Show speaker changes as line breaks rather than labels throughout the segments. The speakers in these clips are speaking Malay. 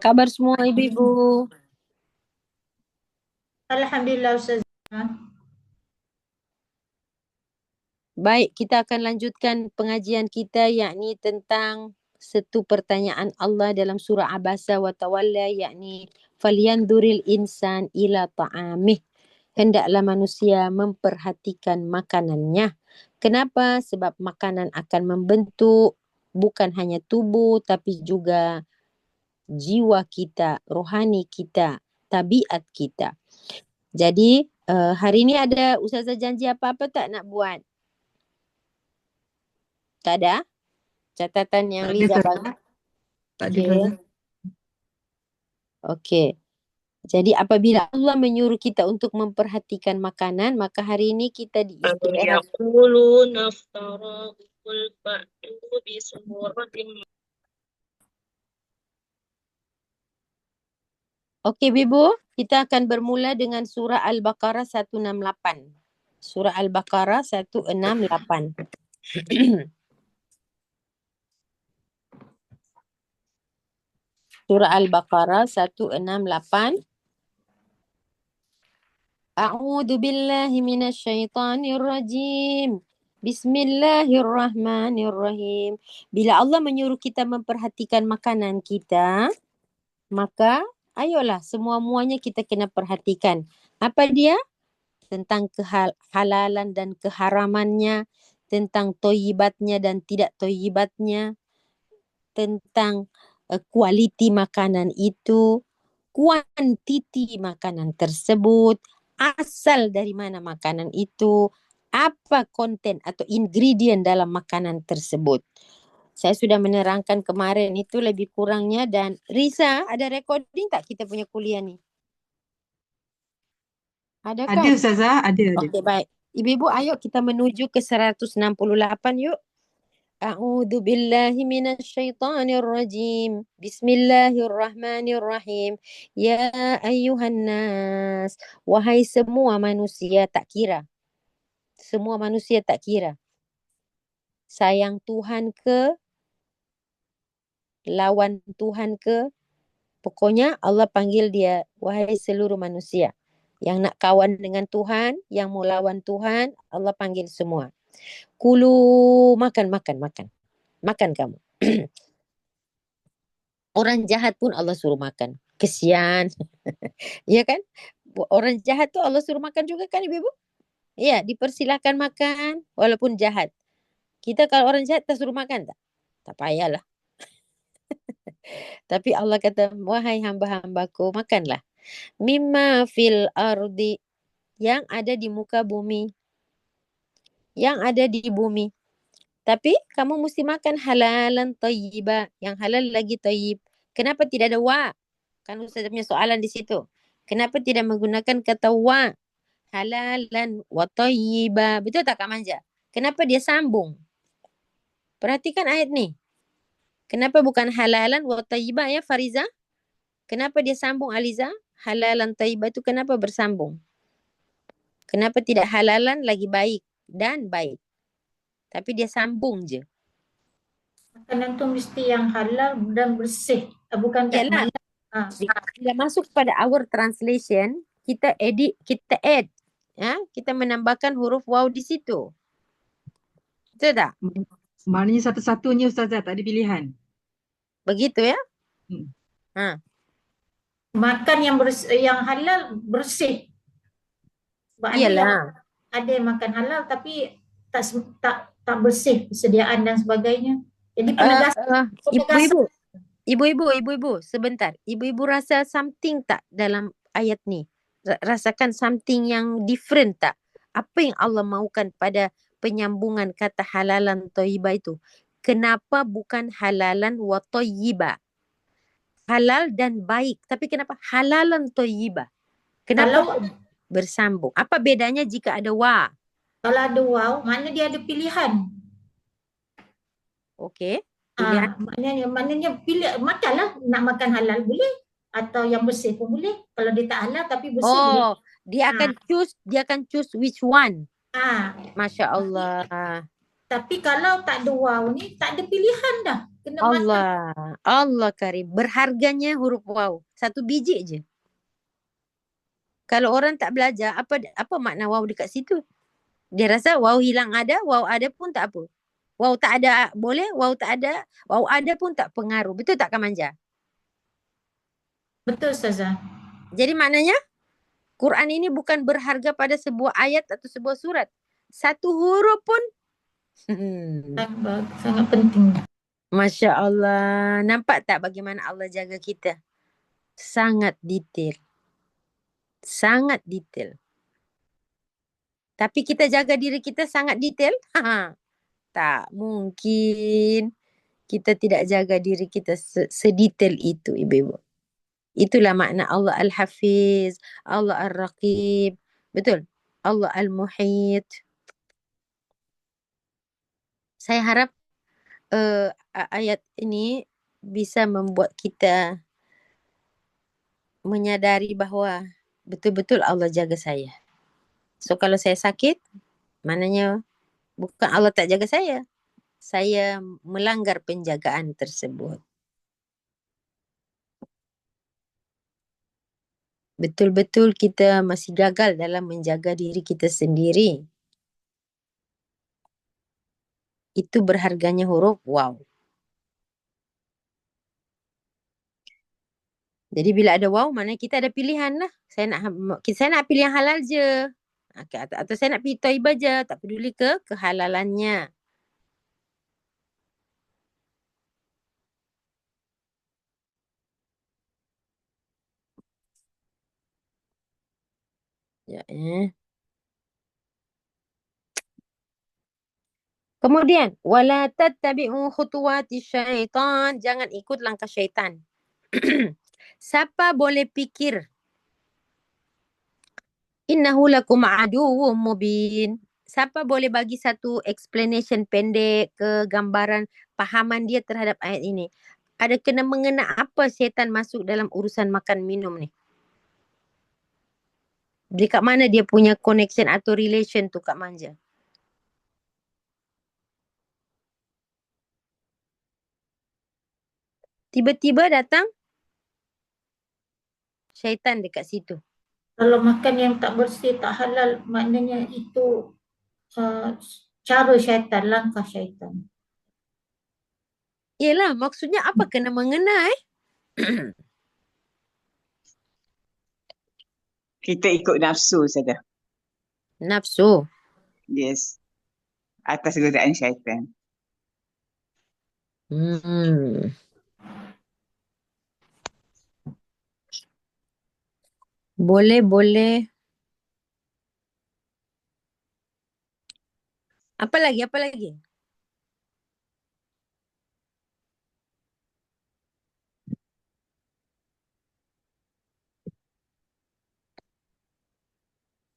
khabar semua ibu-ibu?
Alhamdulillah Ustazah.
Baik, kita akan lanjutkan pengajian kita yakni tentang satu pertanyaan Allah dalam surah Abasa wa Tawalla yakni falyanzuril insan ila ta'amih. Hendaklah manusia memperhatikan makanannya. Kenapa? Sebab makanan akan membentuk bukan hanya tubuh tapi juga jiwa kita, rohani kita, tabiat kita. Jadi hari ini ada Ustazah janji apa-apa tak nak buat? Tak ada? Catatan yang
Tak ada,
Liza
Ustazah.
bagi?
Tak ada,
Okey.
Ustazah.
Okey. Jadi apabila Allah menyuruh kita untuk memperhatikan makanan, maka hari ini kita diistirahat.
Yaquluna iftara qul fa'tu bi suratin.
Okey Bibu, kita akan bermula dengan surah Al-Baqarah 168. Surah Al-Baqarah 168. Surah Al-Baqarah 168. A'udzu billahi minasyaitonir rajim. Bismillahirrahmanirrahim. Bila Allah menyuruh kita memperhatikan makanan kita, maka ayolah semua-muanya kita kena perhatikan. Apa dia? Tentang kehalalan dan keharamannya, tentang toyibatnya dan tidak toyibatnya, tentang kualiti makanan itu, kuantiti makanan tersebut, asal dari mana makanan itu, apa konten atau ingredient dalam makanan tersebut. Saya sudah menerangkan kemarin itu lebih kurangnya. Dan Risa, ada recording tak kita punya kuliah ni? Ada kan?
Ada, Ustazah. Ada.
Okey, baik. Ibu-ibu, ayo kita menuju ke 168 yuk. A'udzu billahi minasyaitonir rajim. Bismillahirrahmanirrahim. Ya ayyuhan nas. Wahai semua manusia, tak kira. Semua manusia tak kira. Sayang Tuhan ke, lawan Tuhan ke, pokoknya Allah panggil dia, wahai seluruh manusia. Yang nak kawan dengan Tuhan, yang mau lawan Tuhan, Allah panggil semua. Kulu, makan. Makan kamu. Orang jahat pun Allah suruh makan. Kesian. Ya kan? Orang jahat tu Allah suruh makan juga kan ibu-ibu? Ya, dipersilahkan makan walaupun jahat. Kita kalau orang jahat kita suruh makan tak? Tak payahlah. Tapi Allah kata, wahai hamba-hambaku, makanlah. Mimma fil ardi, yang ada di muka bumi. Yang ada di bumi. Tapi kamu mesti makan halalan tayyiba. Yang halal lagi tayyib. Kenapa tidak ada wa? Kan Ustaz punya soalan di situ. Kenapa tidak menggunakan kata wa? Halalan wa tayyiba. Betul tak Kak Manja? Kenapa dia sambung? Perhatikan ayat ni. Kenapa bukan halalan wa tayyiba ya Fariza? Kenapa dia sambung Aliza? Halalan tayyiba itu kenapa bersambung? Kenapa tidak halalan lagi baik dan baik? Tapi dia sambung je.
Makanan tu mesti yang halal dan bersih. Bukan tak
Yalah.
halal.
Bila masuk pada our translation, kita edit, kita add. Ya? Kita menambahkan huruf waw di situ. Betul tak?
Maknanya satu-satunya, Ustazah. Tak ada pilihan.
Begitu ya?
Hmm.
Makan yang halal bersih. Sebab
Iyalah.
ada yang makan halal tapi tak bersih persediaan dan sebagainya. Jadi penegasan.
Ibu-ibu, sebentar. Ibu-ibu rasa something tak dalam ayat ni? Rasakan something yang different tak? Apa yang Allah mahukan pada penyambungan kata halalan thayyibah itu? Kenapa bukan halalan wa thayyibah? Halal dan baik. Tapi kenapa halalan thayyibah? Kenapa bersambung? Apa bedanya jika ada wa?
Kalau ada waw, maknanya dia ada pilihan.
Okey. Pilihan.
Maknanya pilih, makanlah. Nak makan halal boleh. Atau yang bersih pun boleh. Kalau dia tak halal tapi bersih boleh.
Dia akan choose which one. Masya Allah.
Tapi kalau tak ada waw ni, tak ada pilihan dah. Kena makan.
Allah karim. Berharganya huruf waw. 1 biji je. Kalau orang tak belajar, apa makna waw dekat situ? Dia rasa waw hilang ada, waw ada pun tak apa. Waw tak ada boleh, waw tak ada, waw ada pun tak pengaruh. Betul tak Kak Manja?
Betul Ustazah.
Jadi maknanya Quran ini bukan berharga pada sebuah ayat atau sebuah surat. 1 huruf pun
Sangat penting.
Masya Allah. Nampak tak bagaimana Allah jaga kita? Sangat detail. Sangat detail. Tapi kita jaga diri kita sangat detail? Tak mungkin. Kita tidak jaga diri kita sedetail itu, ibu-ibu. Itulah makna Allah Al-Hafiz, Allah Al-Raqib. Betul? Allah Al-Muhit. Saya harap ayat ini bisa membuat kita menyadari bahawa betul-betul Allah jaga saya. So kalau saya sakit, maknanya bukan Allah tak jaga saya. Saya melanggar penjagaan tersebut. Betul-betul kita masih gagal dalam menjaga diri kita sendiri. Itu berharganya huruf waw. Jadi bila ada waw, maknanya kita ada pilihan lah. Saya nak pilih yang halal je. Atau saya nak pilih thayyibah je. Tak peduli kehalalannya. Ya, Kemudian, wala tattabi'u khutuwati syaitan. Jangan ikut langkah syaitan. Siapa boleh fikir innahu lakum aduwwum mubin. Siapa boleh bagi satu explanation pendek ke gambaran pahaman dia terhadap ayat ini? Ada kena mengena apa syaitan masuk dalam urusan makan minum ni? Dekat mana dia punya connection atau relation tu Kak Manja? Tiba-tiba datang syaitan dekat situ.
Kalau makan yang tak bersih, tak halal, maknanya itu cara syaitan, langkah syaitan.
Yelah, maksudnya apa kena mengena
Kita ikut nafsu saja.
Nafsu.
Yes. Atas godaan syaitan.
Boleh. Apa lagi?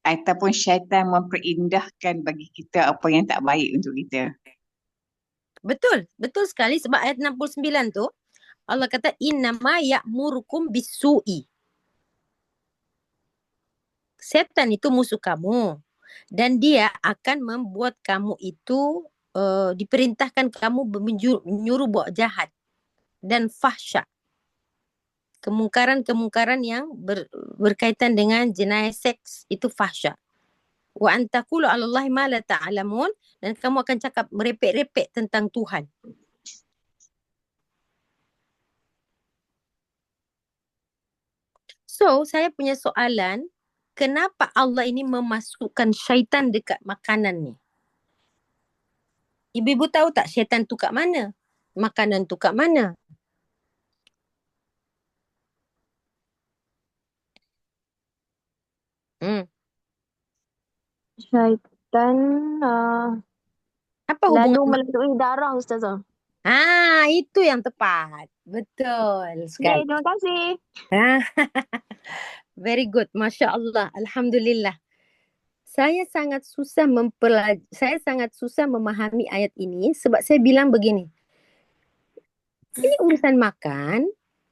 Ataupun syaitan memperindahkan bagi kita apa yang tak baik untuk kita.
Betul sekali sebab ayat 69 tu Allah kata innama ya'murukum bisu'i. Setan itu musuh kamu dan dia akan membuat kamu itu diperintahkan kamu menyuruh buat jahat dan fahsya. Kemungkaran yang berkaitan dengan jenayah seks itu fahsya. Wa antaqulu 'alallahi ma la ta'lamun, dan kamu akan cakap merepek-repek tentang Tuhan. So, saya punya soalan, kenapa Allah ini memasukkan syaitan dekat makanan ni? Ibu-ibu tahu tak syaitan tu kat mana? Makanan tu kat mana?
Syaitan
Apa
lalu
hubungan?
melalui darah Ustazah.
Itu yang tepat. Betul sekali.
Terima kasih.
Very good. Masya Allah. Alhamdulillah. Saya sangat susah memahami ayat ini sebab saya bilang begini. Ini urusan makan,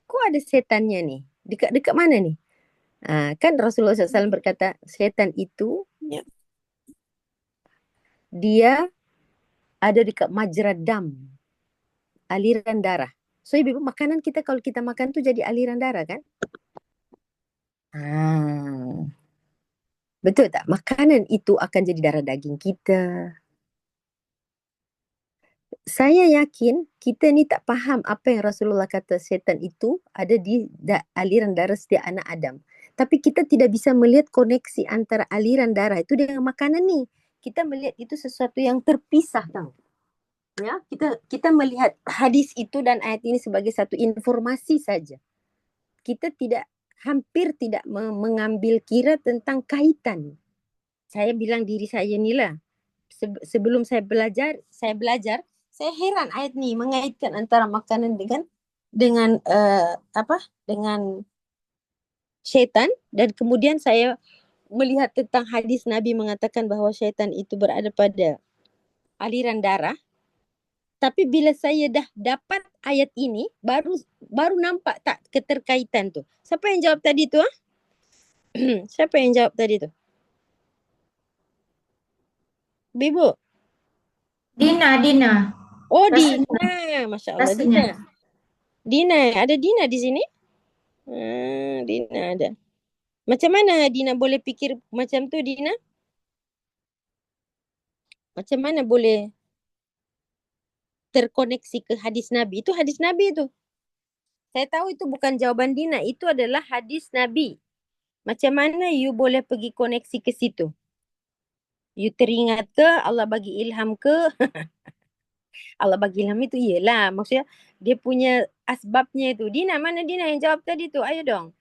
kok ada setannya ni? Dekat mana ni? Kan Rasulullah SAW berkata, setan itu dia ada dekat majra dam. aliran darah. So ibu makanan kita kalau kita makan tuh jadi aliran darah kan? Betul tak? Makanan itu akan jadi darah daging kita. Saya yakin kita ni tak faham apa yang Rasulullah kata syaitan itu ada di aliran darah setiap anak Adam. Tapi kita tidak bisa melihat koneksi antara aliran darah itu dengan makanan ni. Kita melihat itu sesuatu yang terpisah tau. Ya, kita melihat hadis itu dan ayat ini sebagai satu informasi saja. Kita hampir tidak mengambil kira tentang kaitan. Saya bilang diri saya ni lah. Sebelum saya belajar, saya heran ayat ni mengaitkan antara makanan dengan dengan syaitan, dan kemudian saya melihat tentang hadis Nabi mengatakan bahawa syaitan itu berada pada aliran darah. Tapi bila saya dah dapat ayat ini, baru nampak tak keterkaitan tu. Siapa yang jawab tadi tu? Siapa yang jawab tadi tu? Bibu?
Dina.
Oh,
Rasanya.
Dina. Masya Allah,
Rasanya.
Dina. Ada Dina di sini? Dina ada. Macam mana Dina boleh fikir macam tu, Dina? Macam mana boleh terkoneksi ke hadis Nabi? Itu hadis Nabi tu. Saya tahu itu bukan jawaban Dina. Itu adalah hadis Nabi. Macam mana you boleh pergi koneksi ke situ? You teringat ke? Allah bagi ilham ke? Allah bagi ilham itu iyalah. Maksudnya dia punya asbabnya itu. Dina, mana Dina yang jawab tadi tu? Ayo dong.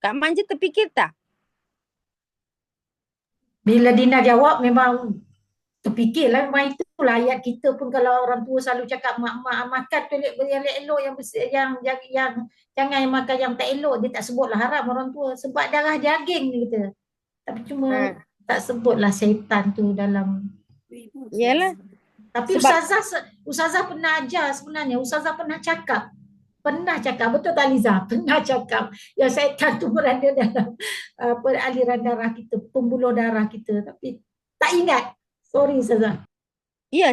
Kak Manja terfikir tak?
Bila Dina jawab memang terfikirlah, memang itulah ayat kita pun kalau orang tua selalu cakap mak makan tu yang elok, yang jangan makan yang tak elok, dia tak sebutlah haram orang tua sebab darah daging ni kita. Tapi cuma tak sebutlah syaitan tu dalam.
Yalah.
Tapi Ustazah pernah ajar sebenarnya, Ustazah pernah cakap, betul tak Liza? Pernah cakap yang syaitan tu berada dalam aliran darah kita, pembuluh darah kita, tapi tak ingat. Sorry Ustazah.
Ya,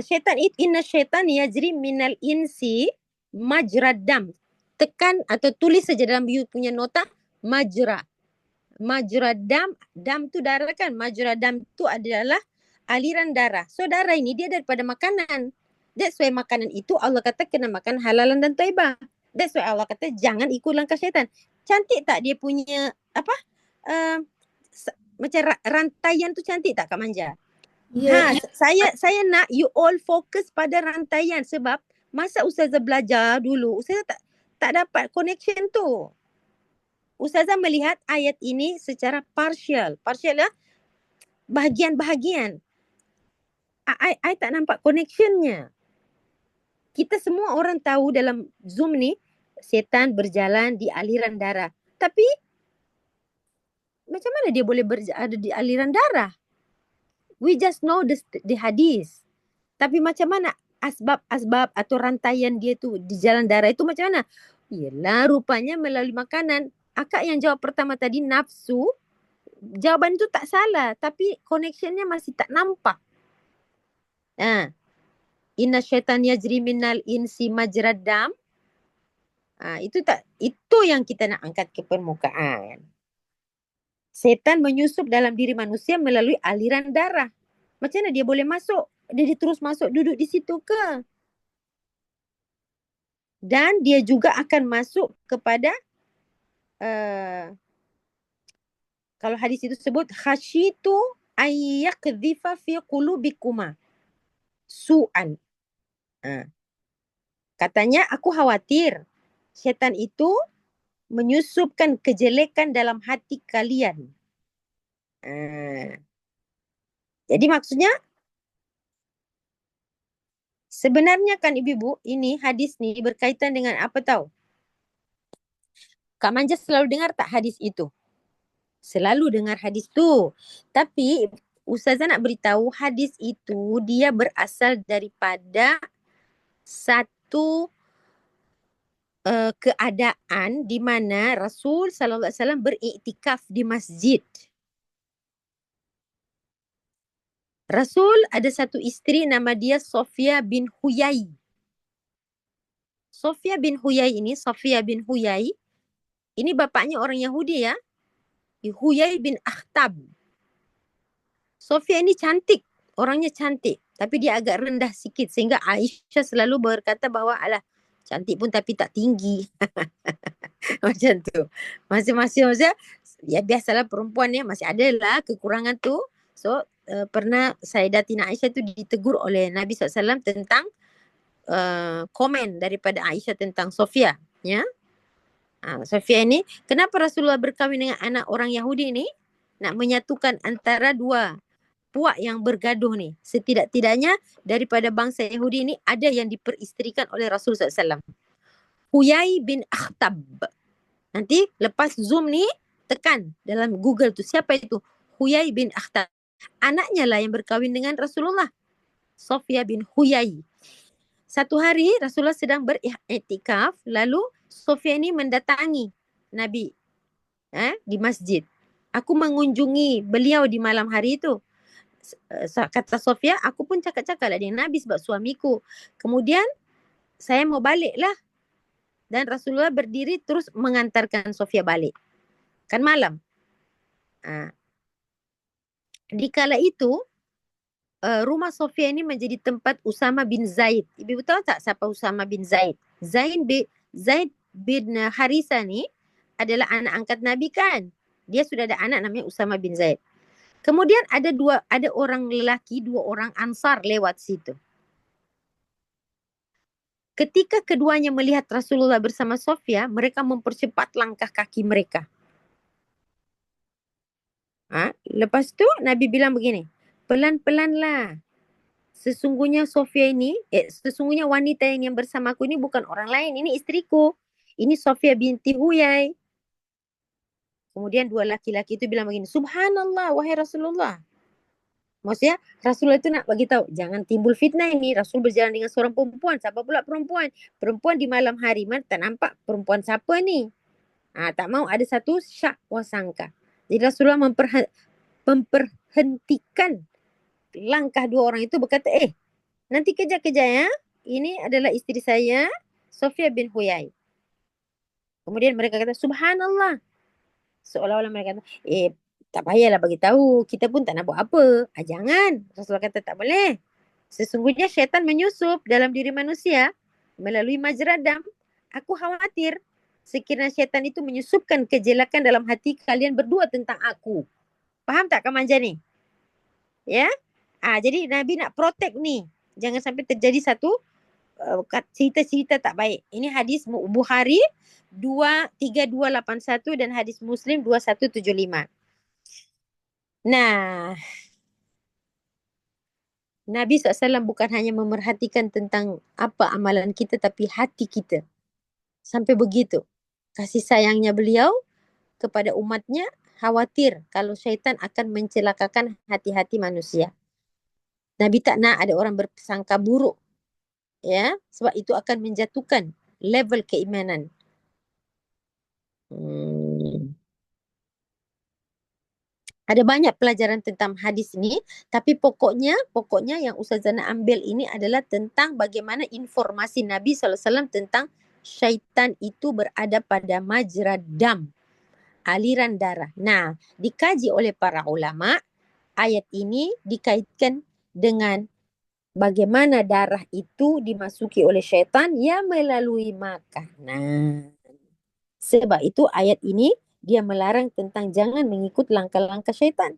inna syaitan yajri minal insi majradam. Tekan atau tulis saja dalam you punya nota majra. Majradam, dam tu darah kan? Majradam tu adalah aliran darah. So darah ini dia daripada makanan. That's why makanan itu Allah kata kena makan halalan dan thayyibah. That's why Allah kata jangan ikut langkah syaitan. Cantik tak dia punya macam rantaian tu, cantik tak Kak Manja?
Yeah.
Saya nak you all fokus pada rantaian sebab masa Ustazah belajar dulu, Ustazah tak dapat connection tu. Ustazah melihat ayat ini secara partial. Partial lah, bahagian-bahagian. I tak nampak connectionnya. Kita semua orang tahu dalam Zoom ni, setan berjalan di aliran darah. Tapi, macam mana dia boleh ada di aliran darah? We just know the hadis. Tapi macam mana asbab atau rantaian dia tu di jalan darah itu macam mana? Yelah, rupanya melalui makanan. Akak yang jawab pertama tadi, nafsu. Jawaban tu tak salah. Tapi connectionnya masih tak nampak. Inna syaitan yajri minal insi majradam. Itu yang kita nak angkat ke permukaan. Setan menyusup dalam diri manusia melalui aliran darah. Macam mana dia boleh masuk? Dia terus masuk duduk di situ ke? Dan dia juga akan masuk kepada kalau hadis itu sebut khasyitu ayyakdhifa fi qulubikuma su'an. Katanya aku khawatir syaitan itu menyusupkan kejelekan dalam hati kalian. Jadi maksudnya sebenarnya kan ibu-ibu, ini hadis ni berkaitan dengan apa tahu? Kak Manja selalu dengar tak hadis itu? Selalu dengar hadis tu. Tapi Ustazah nak beritahu hadis itu dia berasal daripada satu keadaan di mana Rasul SAW beriktikaf di masjid. Rasul ada satu isteri nama dia Sofia bin Huyai. Sofia bin Huyai ini bapaknya orang Yahudi ya. Huyai bin Akhtab. Sofia ini cantik, orangnya cantik, tapi dia agak rendah sikit sehingga Aisyah selalu berkata bahwa alah cantik pun tapi tak tinggi. Macam tu. Masing-masing ya biasalah perempuan ya masih ada lah kekurangan tu. So pernah Sayyidatina Aisyah tu ditegur oleh Nabi SAW tentang komen daripada Aisyah tentang Sofia. Ya. Sofia ini, kenapa Rasulullah berkahwin dengan anak orang Yahudi ni? Nak menyatukan antara dua puak yang bergaduh ni. Setidak-tidaknya daripada bangsa Yahudi ni ada yang diperistrikan oleh Rasulullah SAW. Huyai bin Akhtab. Nanti lepas Zoom ni tekan dalam Google tu. Siapa itu? Huyai bin Akhtab. Anaknya lah yang berkahwin dengan Rasulullah. Sofia bin Huyai. Satu hari Rasulullah sedang beriktikaf. Lalu Sofia ni mendatangi Nabi di masjid. Aku mengunjungi beliau di malam hari itu. Kata Sofia, aku pun cakap-cakap lah dengan Nabi sebab suamiku. Kemudian saya mau balik lah. Dan Rasulullah berdiri terus mengantarkan Sofia balik. Kan malam. Di kala itu, rumah Sofia ini menjadi tempat Usama bin Zaid. Ibu tahu tak siapa Usama bin Zaid? Zaid bin Harisa ni adalah anak angkat Nabi kan. Dia sudah ada anak namanya Usama bin Zaid. Kemudian ada orang lelaki, 2 orang Ansar lewat situ. Ketika keduanya melihat Rasulullah bersama Sofia, mereka mempercepat langkah kaki mereka. Lepas tu Nabi bilang begini, pelan-pelanlah. Sesungguhnya Sofia ini, sesungguhnya wanita yang bersama aku ini bukan orang lain, ini istriku. Ini Sofia binti Huyai. Kemudian 2 laki-laki itu bilang begini, Subhanallah, wahai Rasulullah. Maksudnya Rasulullah itu nak bagi tahu, jangan timbul fitnah ini. Rasul berjalan dengan seorang perempuan. Siapa pula perempuan? Perempuan di malam hari, mana tak nampak perempuan siapa ni? Tak mau ada satu syak wasangka. Jadi Rasulullah memperhentikan langkah 2 orang itu berkata, nanti kejap-kejap ya. Ini adalah isteri saya, Sofia bin Huyai. Kemudian mereka kata, Subhanallah. Seolah-olah mereka kata, tak payahlah bagi tahu, kita pun tak nak buat apa. Jangan. Rasulullah kata tak boleh. Sesungguhnya syaitan menyusup dalam diri manusia melalui majra dam. Aku khawatir sekiranya syaitan itu menyusupkan kejelekan dalam hati kalian berdua tentang aku. Faham tak Kamanja ni? Ya? Jadi Nabi nak protect ni. Jangan sampai terjadi satu cerita-cerita tak baik. Ini hadis Bukhari 3281 dan hadis Muslim 2175. Nah, Nabi SAW bukan hanya memerhatikan tentang apa amalan kita, tapi hati kita. Sampai begitu. Kasih sayangnya beliau kepada umatnya, khawatir kalau syaitan akan mencelakakan hati-hati manusia. Nabi tak nak ada orang bersangka buruk. Ya, sebab itu akan menjatuhkan level keimanan. Ada banyak pelajaran tentang hadis ini, tapi pokoknya yang Ustazah nak ambil ini adalah tentang bagaimana informasi Nabi SAW tentang syaitan itu berada pada majra dam, aliran darah. Nah, dikaji oleh para ulama, ayat ini dikaitkan dengan bagaimana darah itu dimasuki oleh syaitan yang melalui makanan. Sebab itu ayat ini dia melarang tentang jangan mengikut langkah-langkah syaitan.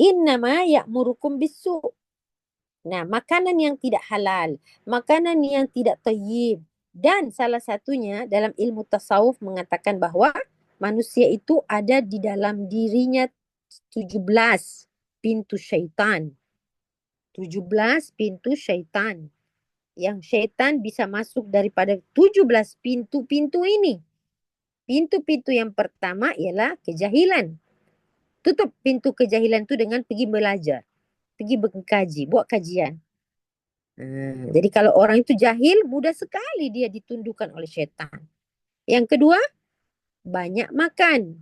Innama ya'murukum bisu. Nah, makanan yang tidak halal, makanan yang tidak thayyib. Dan salah satunya dalam ilmu tasawuf mengatakan bahawa manusia itu ada di dalam dirinya 17 pintu syaitan. 17 pintu syaitan. Yang syaitan bisa masuk daripada 17 pintu-pintu ini. Pintu-pintu yang pertama ialah kejahilan. Tutup pintu kejahilan tu dengan pergi belajar. Pergi berkaji, buat kajian. Jadi kalau orang itu jahil, mudah sekali dia ditundukkan oleh syaitan. Yang kedua, banyak makan.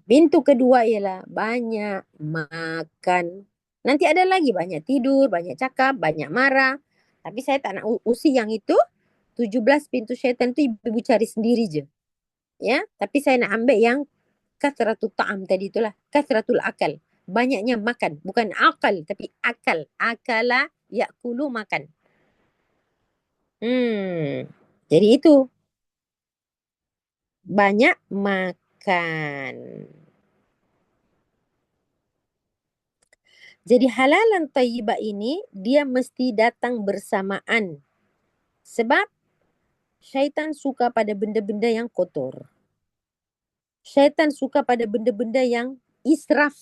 Pintu kedua ialah banyak makan. Nanti ada lagi banyak tidur, banyak cakap, banyak marah. Tapi saya tak nak usi yang itu. 17 pintu syaitan itu ibu cari sendiri je. Ya, tapi saya nak ambil yang kathratul ta'am tadi itulah. Kathratul akal. Banyaknya makan. Bukan akal, tapi akal. Akala yakulu makan. Jadi itu. Banyak makan. Jadi halalan thayyibah ini dia mesti datang bersamaan. Sebab syaitan suka pada benda-benda yang kotor. Syaitan suka pada benda-benda yang israf.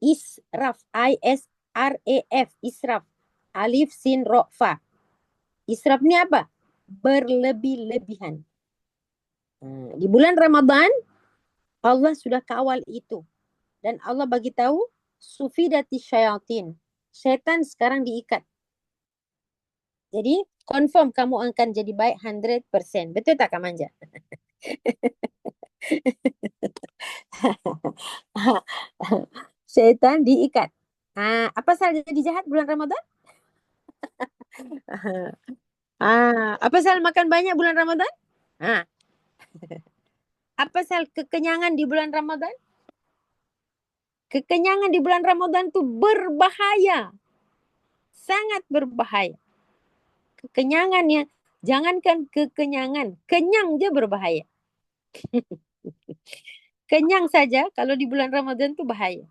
Israf. I-S-R-A-F. Israf. Alif, sin, ro, fa. Israf ni apa? Berlebih-lebihan. Di bulan Ramadan, Allah sudah kawal itu. Dan Allah bagi tahu sufidati syayatin. Syaitan sekarang diikat. Jadi confirm kamu akan jadi baik 100%. Betul tak Kak Manja? Syaitan diikat. Apa salah jadi jahat bulan Ramadan? Apa salah makan banyak bulan Ramadan? Apa salah kekenyangan di bulan Ramadan? Kekenyangan di bulan Ramadan itu berbahaya. Sangat berbahaya. Kekenyangannya, jangankan kekenyangan, kenyang je berbahaya. Kenyang saja kalau di bulan Ramadan itu bahaya.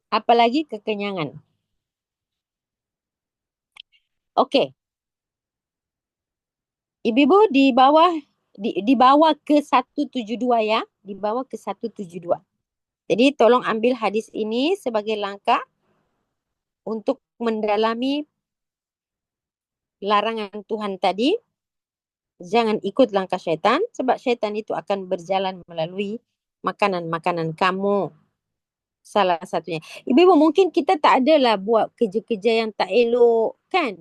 Apalagi kekenyangan. Okey. Ibu-ibu dibawa ke 172 ya. Dibawa ke 172. Jadi tolong ambil hadis ini sebagai langkah untuk mendalami larangan Tuhan tadi. Jangan ikut langkah syaitan sebab syaitan itu akan berjalan melalui makanan-makanan kamu. Salah satunya. Ibu-ibu mungkin kita tak adalah buat kerja-kerja yang tak elok kan?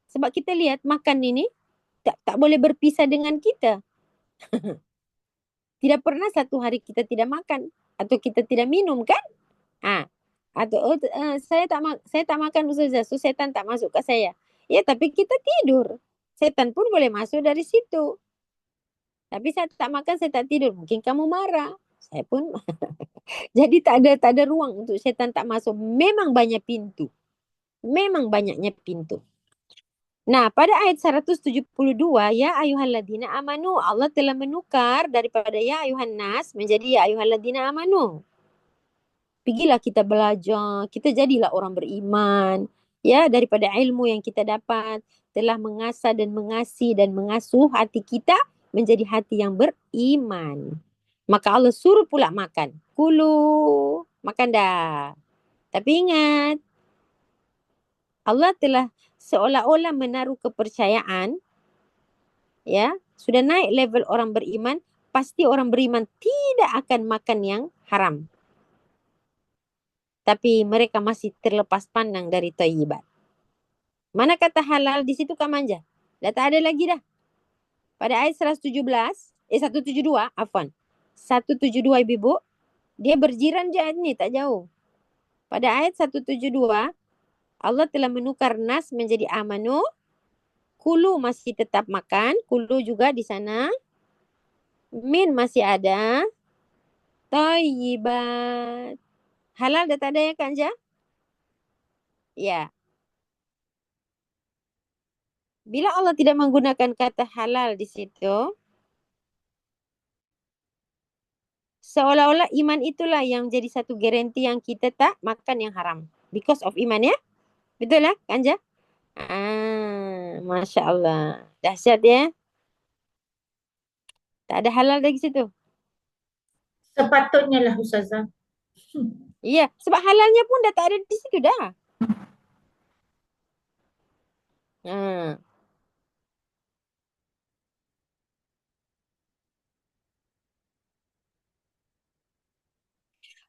Sebab kita lihat makan ini tak boleh berpisah dengan kita. Tidak pernah satu hari kita tidak makan atau kita tidak minum kan? Atau saya tak makan Ustazah, so setan tak masuk ke saya. Ya, tapi kita tidur. Setan pun boleh masuk dari situ. Tapi saya tak makan, saya tak tidur. Mungkin kamu marah. Saya pun jadi tak ada ruang untuk setan tak masuk. Memang banyak pintu. Memang banyaknya pintu. Nah, pada ayat 172, ya ayyuhalladzina amanu, Allah telah menukar daripada ya ayyuhan nas menjadi ya ayyuhalladzina amanu. Pergilah kita belajar, kita jadilah orang beriman. Ya, daripada ilmu yang kita dapat telah mengasah dan mengasihi dan mengasuh hati kita menjadi hati yang beriman. Maka Allah suruh pula makan. Kulu, makan dah. Tapi ingat, Allah telah seolah-olah menaruh kepercayaan, ya, sudah naik level orang beriman, pasti orang beriman tidak akan makan yang haram. Tapi mereka masih terlepas pandang dari thayyibat. Mana kata halal di situ Kak Manja? Dah tak ada lagi dah. Pada ayat 172, afwan. 172 ibu, dia berjiran je ni, tak jauh. Pada ayat 172, Allah telah menukar nas menjadi amanu. Kulu masih tetap makan. Kulu juga di sana. Min masih ada. Thayyibat. Halal dah tak ada ya Kak Anja? Ya. Bila Allah tidak menggunakan kata halal di situ, seolah-olah iman itulah yang jadi satu garanti yang kita tak makan yang haram. Because of iman ya? Betul lah Kak Anja? Masya Allah. Dahsyat ya. Tak ada halal lagi situ.
Sepatutnya lah Ustazah.
Iya, sebab halalnya pun dah tak ada di situ dah.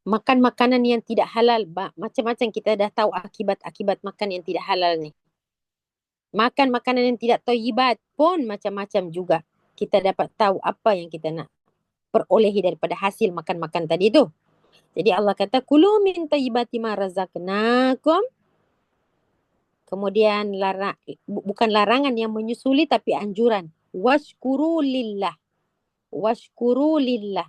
Makan makanan yang tidak halal. Macam-macam kita dah tahu akibat-akibat makan yang tidak halal ni. Makan makanan yang tidak thayyibat pun macam-macam juga. Kita dapat tahu apa yang kita nak. perolehi daripada hasil makan-makan tadi tu. Jadi Allah kata kulu min thayyibati ma razaqnakum. Kemudian bukan larangan yang menyusuli tapi anjuran. Washkuru lillah. Washkuru lillah.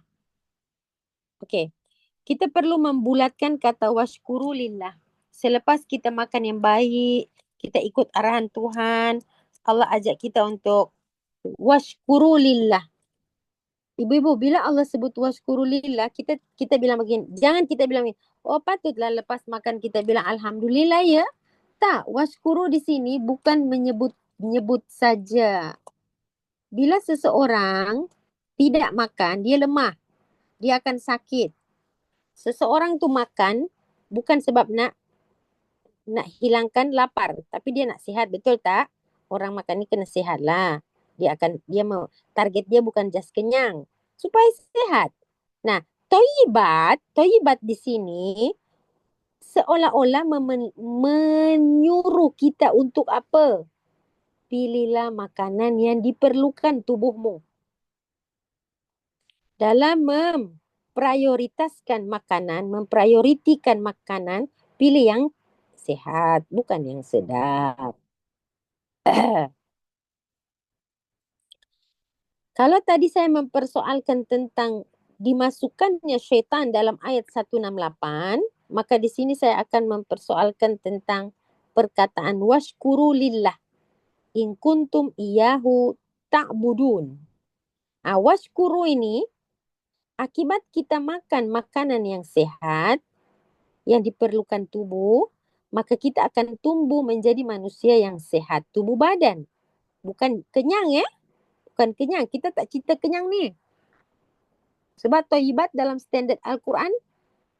Okey. Kita perlu membulatkan kata washkuru lillah. Selepas kita makan yang baik, kita ikut arahan Tuhan, Allah ajak kita untuk washkuru lillah. Ibu-ibu, bila Allah sebut washkuru lillah, kita bilang begini. Jangan kita bilang begini, oh patutlah lepas makan kita bilang alhamdulillah ya. Tak, washkuru di sini bukan menyebut saja. Bila seseorang tidak makan, dia lemah. Dia akan sakit. Seseorang tu makan bukan sebab nak hilangkan lapar, tapi dia nak sihat, betul tak? Orang makan ni kena sihat lah. Target dia bukan just kenyang, supaya sihat. Nah, thayyibat di sini seolah-olah menyuruh kita untuk apa? Pilihlah makanan yang diperlukan tubuhmu. Dalam memprioritaskan makanan, memprioritikan makanan, pilih yang sehat, bukan yang sedap. Kalau tadi saya mempersoalkan tentang dimasukkannya syaitan dalam ayat 168, maka di sini saya akan mempersoalkan tentang perkataan washkuru lillah in kuntum iyyahu ta'budun. Washkuru ini akibat kita makan makanan yang sehat yang diperlukan tubuh, maka kita akan tumbuh menjadi manusia yang sehat tubuh badan. Bukan kenyang ya. Bukan kenyang. Kita tak cerita kenyang ni. Sebab thayyibat dalam standard Al-Quran,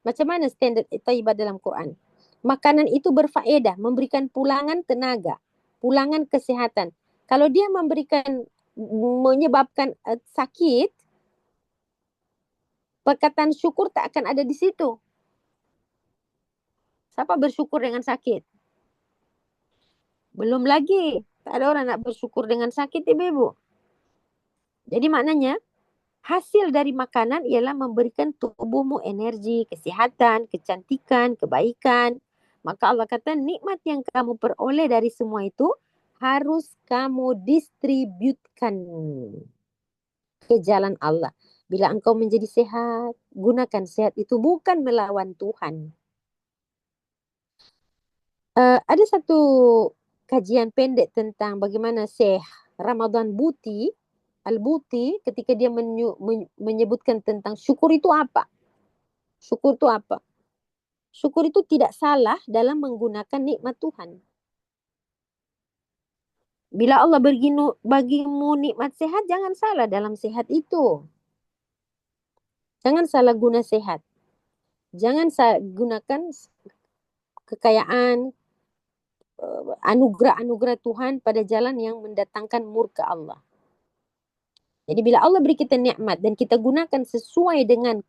macam mana standard thayyibat dalam Quran? Makanan itu berfaedah, memberikan pulangan tenaga, pulangan kesihatan. Kalau dia menyebabkan sakit, perkataan syukur tak akan ada di situ. Siapa bersyukur dengan sakit? Belum lagi. Tak ada orang nak bersyukur dengan sakit, ibu-ibu. Jadi maknanya, hasil dari makanan ialah memberikan tubuhmu energi, kesihatan, kecantikan, kebaikan. Maka Allah kata nikmat yang kamu peroleh dari semua itu harus kamu distributkan ke jalan Allah. Bila engkau menjadi sehat, gunakan sehat itu bukan melawan Tuhan. Ada satu kajian pendek tentang bagaimana Syekh Ramadan Buti, Al-Buti, ketika dia menyebutkan tentang syukur itu apa. Syukur itu apa? Syukur itu tidak salah dalam menggunakan nikmat Tuhan. Bila Allah bagimu nikmat sehat, jangan salah dalam sehat itu. Jangan salah guna sehat. Jangan gunakan kekayaan, anugerah-anugerah Tuhan pada jalan yang mendatangkan murka Allah. Jadi bila Allah beri kita nikmat dan kita gunakan sesuai dengan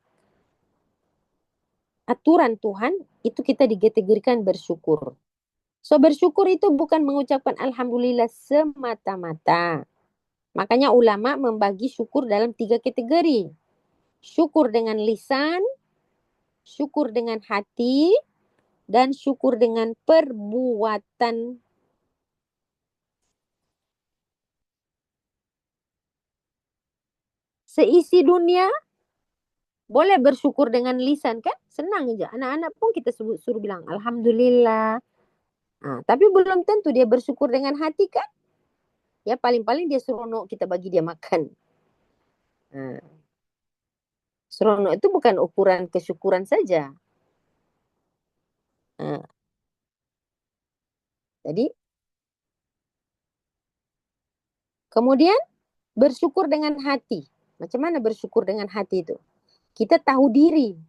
aturan Tuhan, itu kita dikategorikan bersyukur. So bersyukur itu bukan mengucapkan alhamdulillah semata-mata. Makanya ulama membagi syukur dalam 3 kategori. Syukur dengan lisan, syukur dengan hati, dan syukur dengan perbuatan. Seisi dunia boleh bersyukur dengan lisan kan? Senang aja. Anak-anak pun kita suruh bilang alhamdulillah. Tapi belum tentu dia bersyukur dengan hati kan? Ya paling-paling dia seronok kita bagi dia makan. Seronok itu bukan ukuran kesyukuran saja. Jadi kemudian bersyukur dengan hati. Macam mana bersyukur dengan hati itu? Kita tahu diri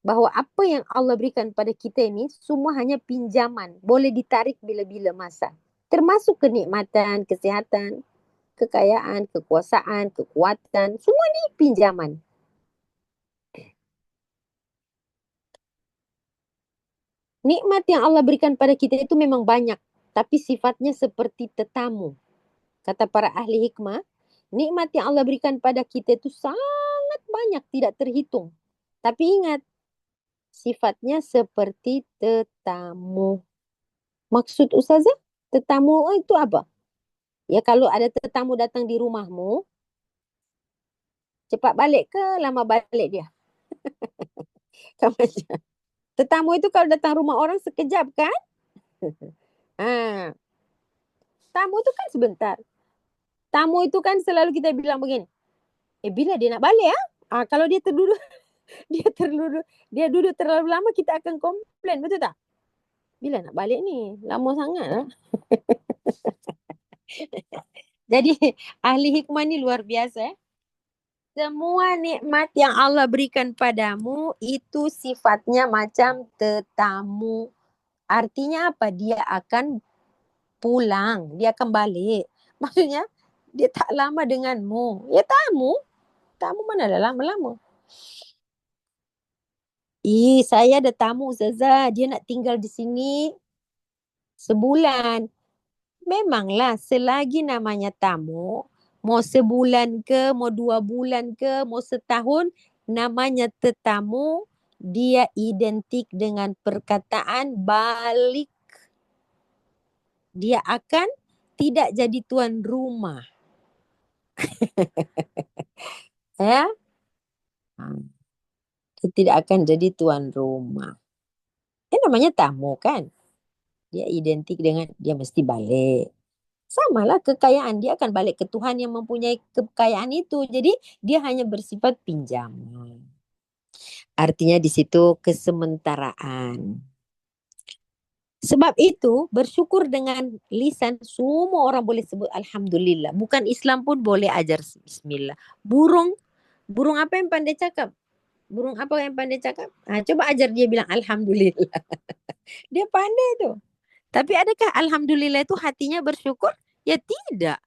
bahwa apa yang Allah berikan pada kita ini semua hanya pinjaman. Boleh ditarik bila-bila masa. Termasuk kenikmatan, kesihatan, kekayaan, kekuasaan, kekuatan. Semua ini pinjaman. Nikmat yang Allah berikan pada kita itu memang banyak. Tapi sifatnya seperti tetamu. Kata para ahli hikmah, nikmat yang Allah berikan pada kita itu sangat sangat banyak, tidak terhitung. Tapi ingat, sifatnya seperti tetamu. Maksud Ustazah, tetamu itu apa? Ya kalau ada tetamu datang di rumahmu, cepat balik ke lama balik dia? Sama aja. Tetamu itu kalau datang rumah orang sekejap kan? Tamu itu kan sebentar. Tamu itu kan selalu kita bilang begini. Bila dia nak balik ya? Kalau dia terduduk, dia duduk terlalu lama, kita akan komplain, betul tak? Bila nak balik ni? Lama sangat lah. Jadi ahli hikmah ni luar biasa. Semua nikmat yang Allah berikan padamu itu sifatnya macam tetamu. Artinya apa? Dia akan pulang, dia akan balik. Maksudnya dia tak lama denganmu. Ya tamu. Tamu mana ada lama-lama. Saya ada tamu Ustazah. Dia nak tinggal di sini sebulan. Memanglah selagi namanya tamu, mau sebulan ke, mau 2 bulan ke, mau setahun, namanya tetamu, dia identik dengan perkataan balik. Dia akan tidak jadi tuan rumah. Ya? Dia tidak akan jadi tuan rumah. Namanya tamu kan. Dia identik dengan dia mesti balik. Samalah kekayaan, dia akan balik ke Tuhan yang mempunyai kekayaan itu. Jadi dia hanya bersifat pinjaman. Artinya di situ kesementaraan. Sebab itu bersyukur dengan lisan, semua orang boleh sebut Alhamdulillah. Bukan Islam pun boleh ajar Bismillah. Burung apa yang pandai cakap? Burung apa yang pandai cakap? Coba ajar dia bilang Alhamdulillah. Dia pandai tuh. Tapi adakah Alhamdulillah itu hatinya bersyukur? Ya tidak.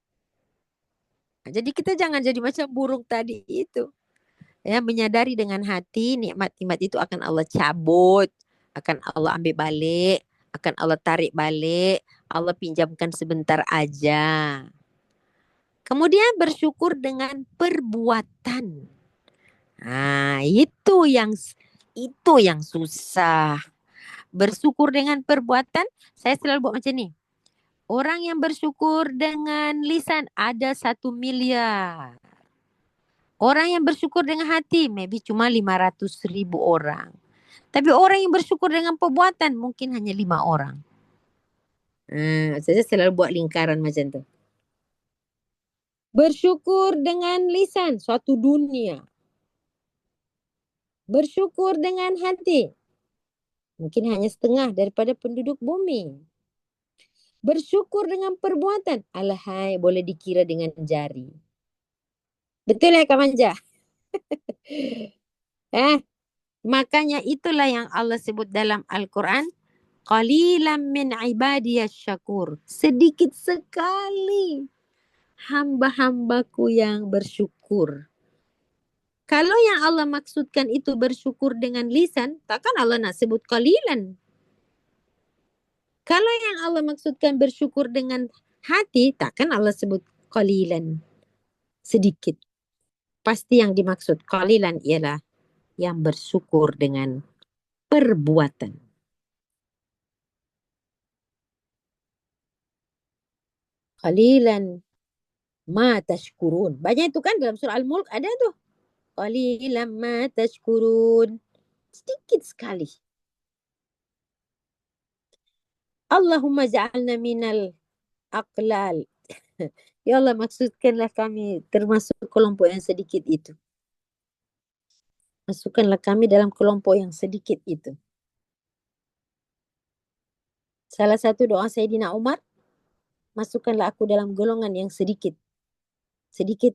Jadi kita jangan jadi macam burung tadi itu. Ya, menyadari dengan hati nikmat-nikmat itu akan Allah cabut, akan Allah ambil balik, akan Allah tarik balik, Allah pinjamkan sebentar aja. Kemudian bersyukur dengan perbuatan. Itu yang susah. Bersyukur dengan perbuatan, saya selalu buat macam ni. Orang yang bersyukur dengan lisan ada 1 miliar. Orang yang bersyukur dengan hati maybe cuma 500,000 orang. Tapi orang yang bersyukur dengan perbuatan mungkin hanya 5 orang. Saya selalu buat lingkaran macam tu. Bersyukur dengan lisan, suatu dunia. Bersyukur dengan hati, mungkin hanya setengah daripada penduduk bumi. Bersyukur dengan perbuatan, alahai boleh dikira dengan jari. Betul ya Kak Manja? Makanya itulah yang Allah sebut dalam Al-Quran. Qalilan min ibadiyas syakur. Sedikit sekali hamba-hambaku yang bersyukur. Kalau yang Allah maksudkan itu bersyukur dengan lisan, takkan Allah nak sebut qalilan. Kalau yang Allah maksudkan bersyukur dengan hati, takkan Allah sebut qalilan. Sedikit. Pasti yang dimaksud qalilan ialah yang bersyukur dengan perbuatan. Qalilan ma tashkurun. Banyak itu kan dalam surah Al-Mulk ada tuh. Qalilan ma tashkurun. Sedikit sekali. Allahumma ja'alna minal aqlal. Ya Allah, maksudkanlah kami termasuk kelompok yang sedikit itu. Masukkanlah kami dalam kelompok yang sedikit itu. Salah satu doa Sayyidina Umar, masukkanlah aku dalam golongan yang sedikit. Sedikit.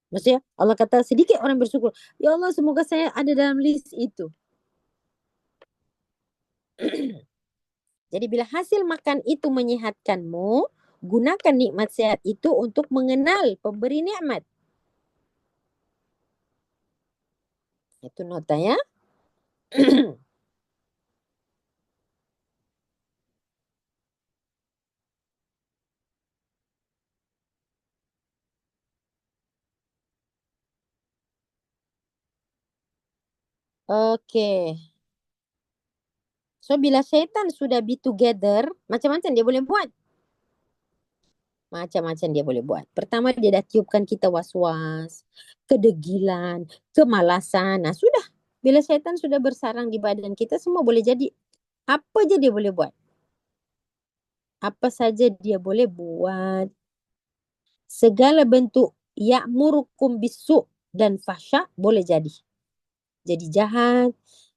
Maksudnya Allah kata sedikit orang bersyukur. Ya Allah, semoga saya ada dalam list itu. Jadi bila hasil makan itu menyehatkanmu, gunakan nikmat sehat itu untuk mengenal pemberi nikmat. Itu nota ya. Okey. So bila syaitan sudah be together, macam-macam dia boleh buat. Macam-macam dia boleh buat. Pertama dia dah tiupkan kita was-was, kedegilan, kemalasan. Nah, sudah. Bila syaitan sudah bersarang di badan kita, semua boleh jadi. Apa je dia boleh buat. Apa saja dia boleh buat. Segala bentuk ya'murukum bisu' dan fahsya boleh jadi. Jadi jahat.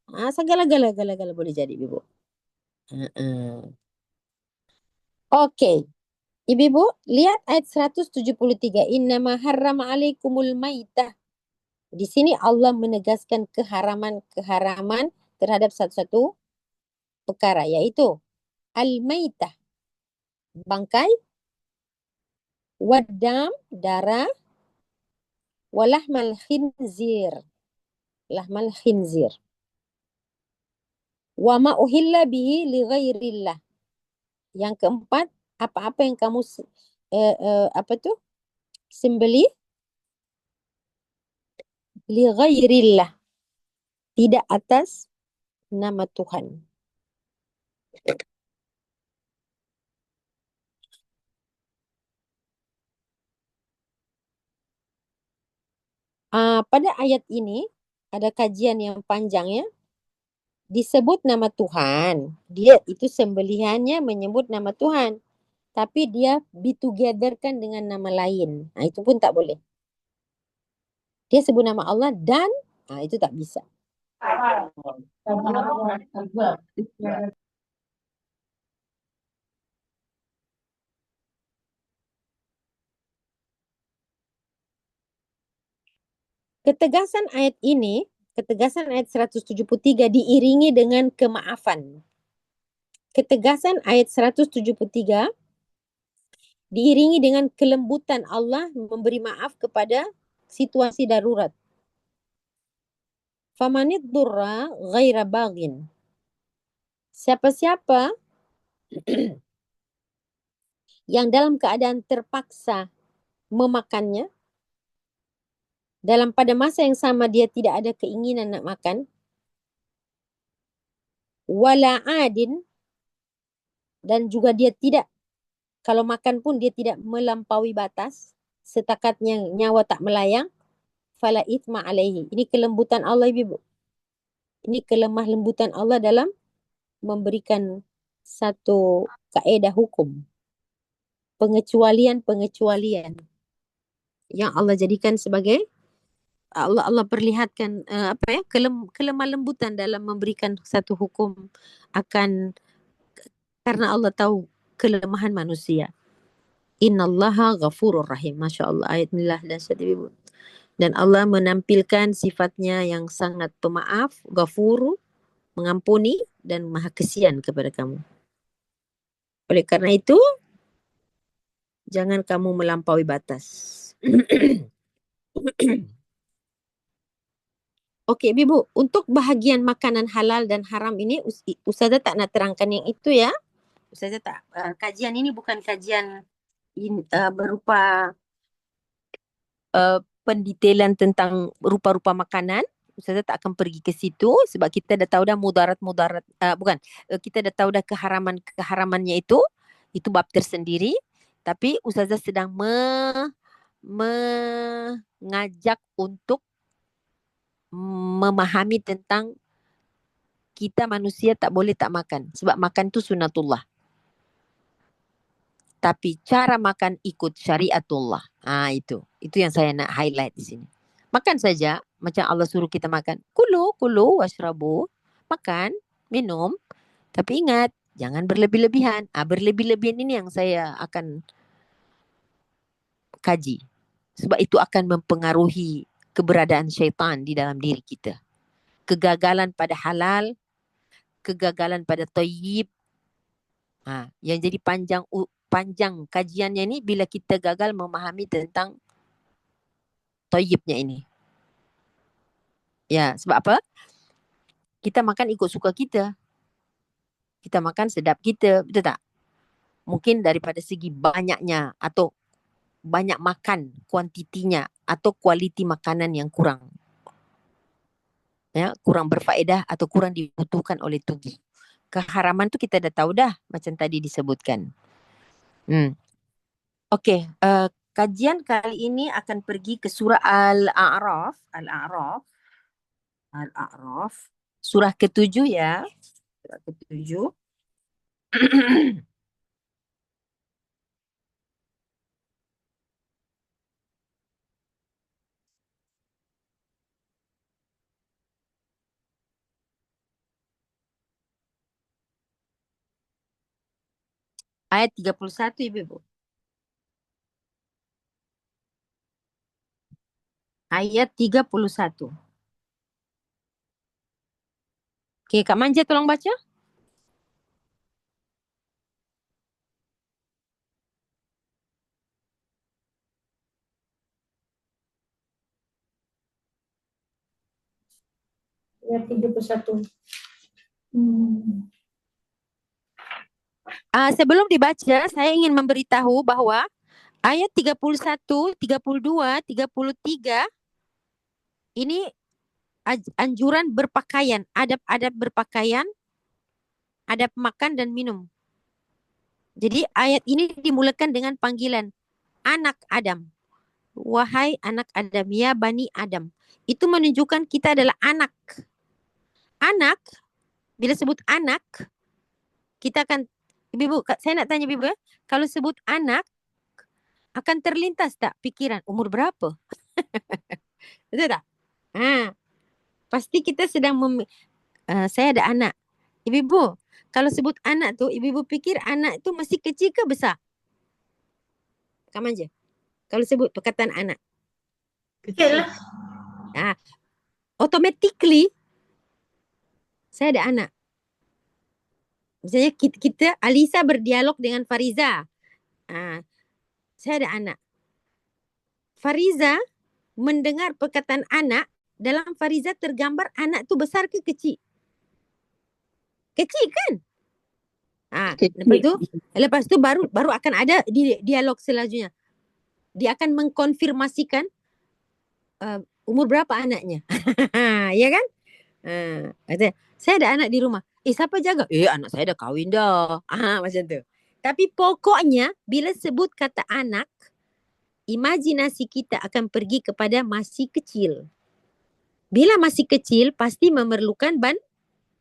Segala-gala boleh jadi, Ibu. Okey. Ibu-ibu, lihat ayat 173. Innama harrama alaikumul maitah. Di sini Allah menegaskan keharaman terhadap satu-satu perkara, iaitu al-maitah, bangkai, waddam, darah, walahmal khinzir, lahmal khinzir. Wa ma uhilla bihi li ghairillah. Yang keempat, apa-apa yang kamu sembelih li ghairillah, tidak atas nama Tuhan. Pada ayat ini ada kajian yang panjang, ya. Disebut nama Tuhan, dia itu sembelihannya menyebut nama Tuhan, tapi dia be together kan dengan nama lain. Itu pun tak boleh. Dia sebut nama Allah dan itu tak bisa. Ketegasan ayat ini, ketegasan ayat 173 diiringi dengan kemaafan. Ketegasan ayat 173 diiringi dengan kelembutan Allah memberi maaf kepada situasi darurat. Famanid durra ghaira baghin. Siapa-siapa yang dalam keadaan terpaksa memakannya, dalam pada masa yang sama dia tidak ada keinginan nak makan, wala adin, dan juga dia tidak, kalau makan pun dia tidak melampaui batas, setakatnya nyawa tak melayang, fala ithma alaihi. Ini kelembutan Allah, Ibu. Ini kelemah lembutan Allah dalam memberikan satu kaedah hukum. Pengecualian yang Allah jadikan sebagai, Allah perlihatkan kelemah lembutan dalam memberikan satu hukum akan, karena Allah tahu kelemahan manusia. Innallaha ghafurur rahim. Masya Allah, ayat inilah dahsyat, Ibu. Dan Allah menampilkan sifatnya yang sangat pemaaf, ghafuru, mengampuni dan maha kesian kepada kamu. Oleh karena itu, jangan kamu melampaui batas. Okey, Ibu, untuk bahagian makanan halal dan haram ini, Ustazah tak nak terangkan yang itu, ya. Ustazah tak, kajian ini bukan kajian berupa pendetailan tentang rupa-rupa makanan. Ustazah tak akan pergi ke situ sebab kita dah tahu dah mudarat-mudarat, kita dah tahu dah keharamannya itu bab tersendiri. Tapi Ustazah sedang mengajak untuk memahami tentang kita manusia tak boleh tak makan. Sebab makan tu sunatullah. Tapi cara makan ikut syariatullah. Itu yang saya nak highlight di sini. Makan saja macam Allah suruh kita makan. Kulu washrabu. Makan, minum. Tapi ingat, jangan berlebih-lebihan. Berlebih-lebihan ini yang saya akan kaji. Sebab itu akan mempengaruhi keberadaan syaitan di dalam diri kita. Kegagalan pada halal, kegagalan pada thayyib. Yang jadi panjang kajiannya ni bila kita gagal memahami tentang thayyibnya ini. Ya, sebab apa? Kita makan ikut suka kita. Kita makan sedap kita, betul tak? Mungkin daripada segi banyaknya atau banyak makan kuantitinya atau kualiti makanan yang kurang. Ya, kurang berfaedah atau kurang dibutuhkan oleh tubuh. Keharaman tu kita dah tahu dah, macam tadi disebutkan. Okey, kajian kali ini akan pergi ke surah Al-A'raf. Surah ke-7 ya. Surah ke-7. Ayat 31 Ibu. Ayat 31. Okey, Kak Manja tolong baca.
Ayat 31.
Sebelum dibaca, saya ingin memberitahu bahawa ayat 31, 32, 33 ini anjuran berpakaian, adab-adab berpakaian, adab makan dan minum. Jadi ayat ini dimulakan dengan panggilan anak Adam. Wahai anak Adam, ya Bani Adam. Itu menunjukkan kita adalah anak. Anak, bila sebut anak, kita akan, Ibu, saya nak tanya Ibu, kalau sebut anak, akan terlintas tak pikiran umur berapa? Betul tak? Pasti kita sedang saya ada anak. Ibu, kalau sebut anak tu, ibu fikir anak tu masih kecil ke besar? Kak Manja. Kalau sebut perkataan anak.
Kecil lah.
Automatically, saya ada anak. Misalnya kita Alisa berdialog dengan Fariza. Saya ada anak. Fariza mendengar perkataan anak, dalam Fariza tergambar anak tu besar ke kecil? Kecil kan? Lepas tu baru akan ada dialog selanjutnya. Dia akan mengkonfirmasikan umur berapa anaknya. Ya kan? Saya ada anak di rumah. Siapa jaga? Anak saya dah kahwin dah. Macam tu. Tapi pokoknya bila sebut kata anak, imajinasi kita akan pergi kepada masih kecil. Bila masih kecil pasti memerlukan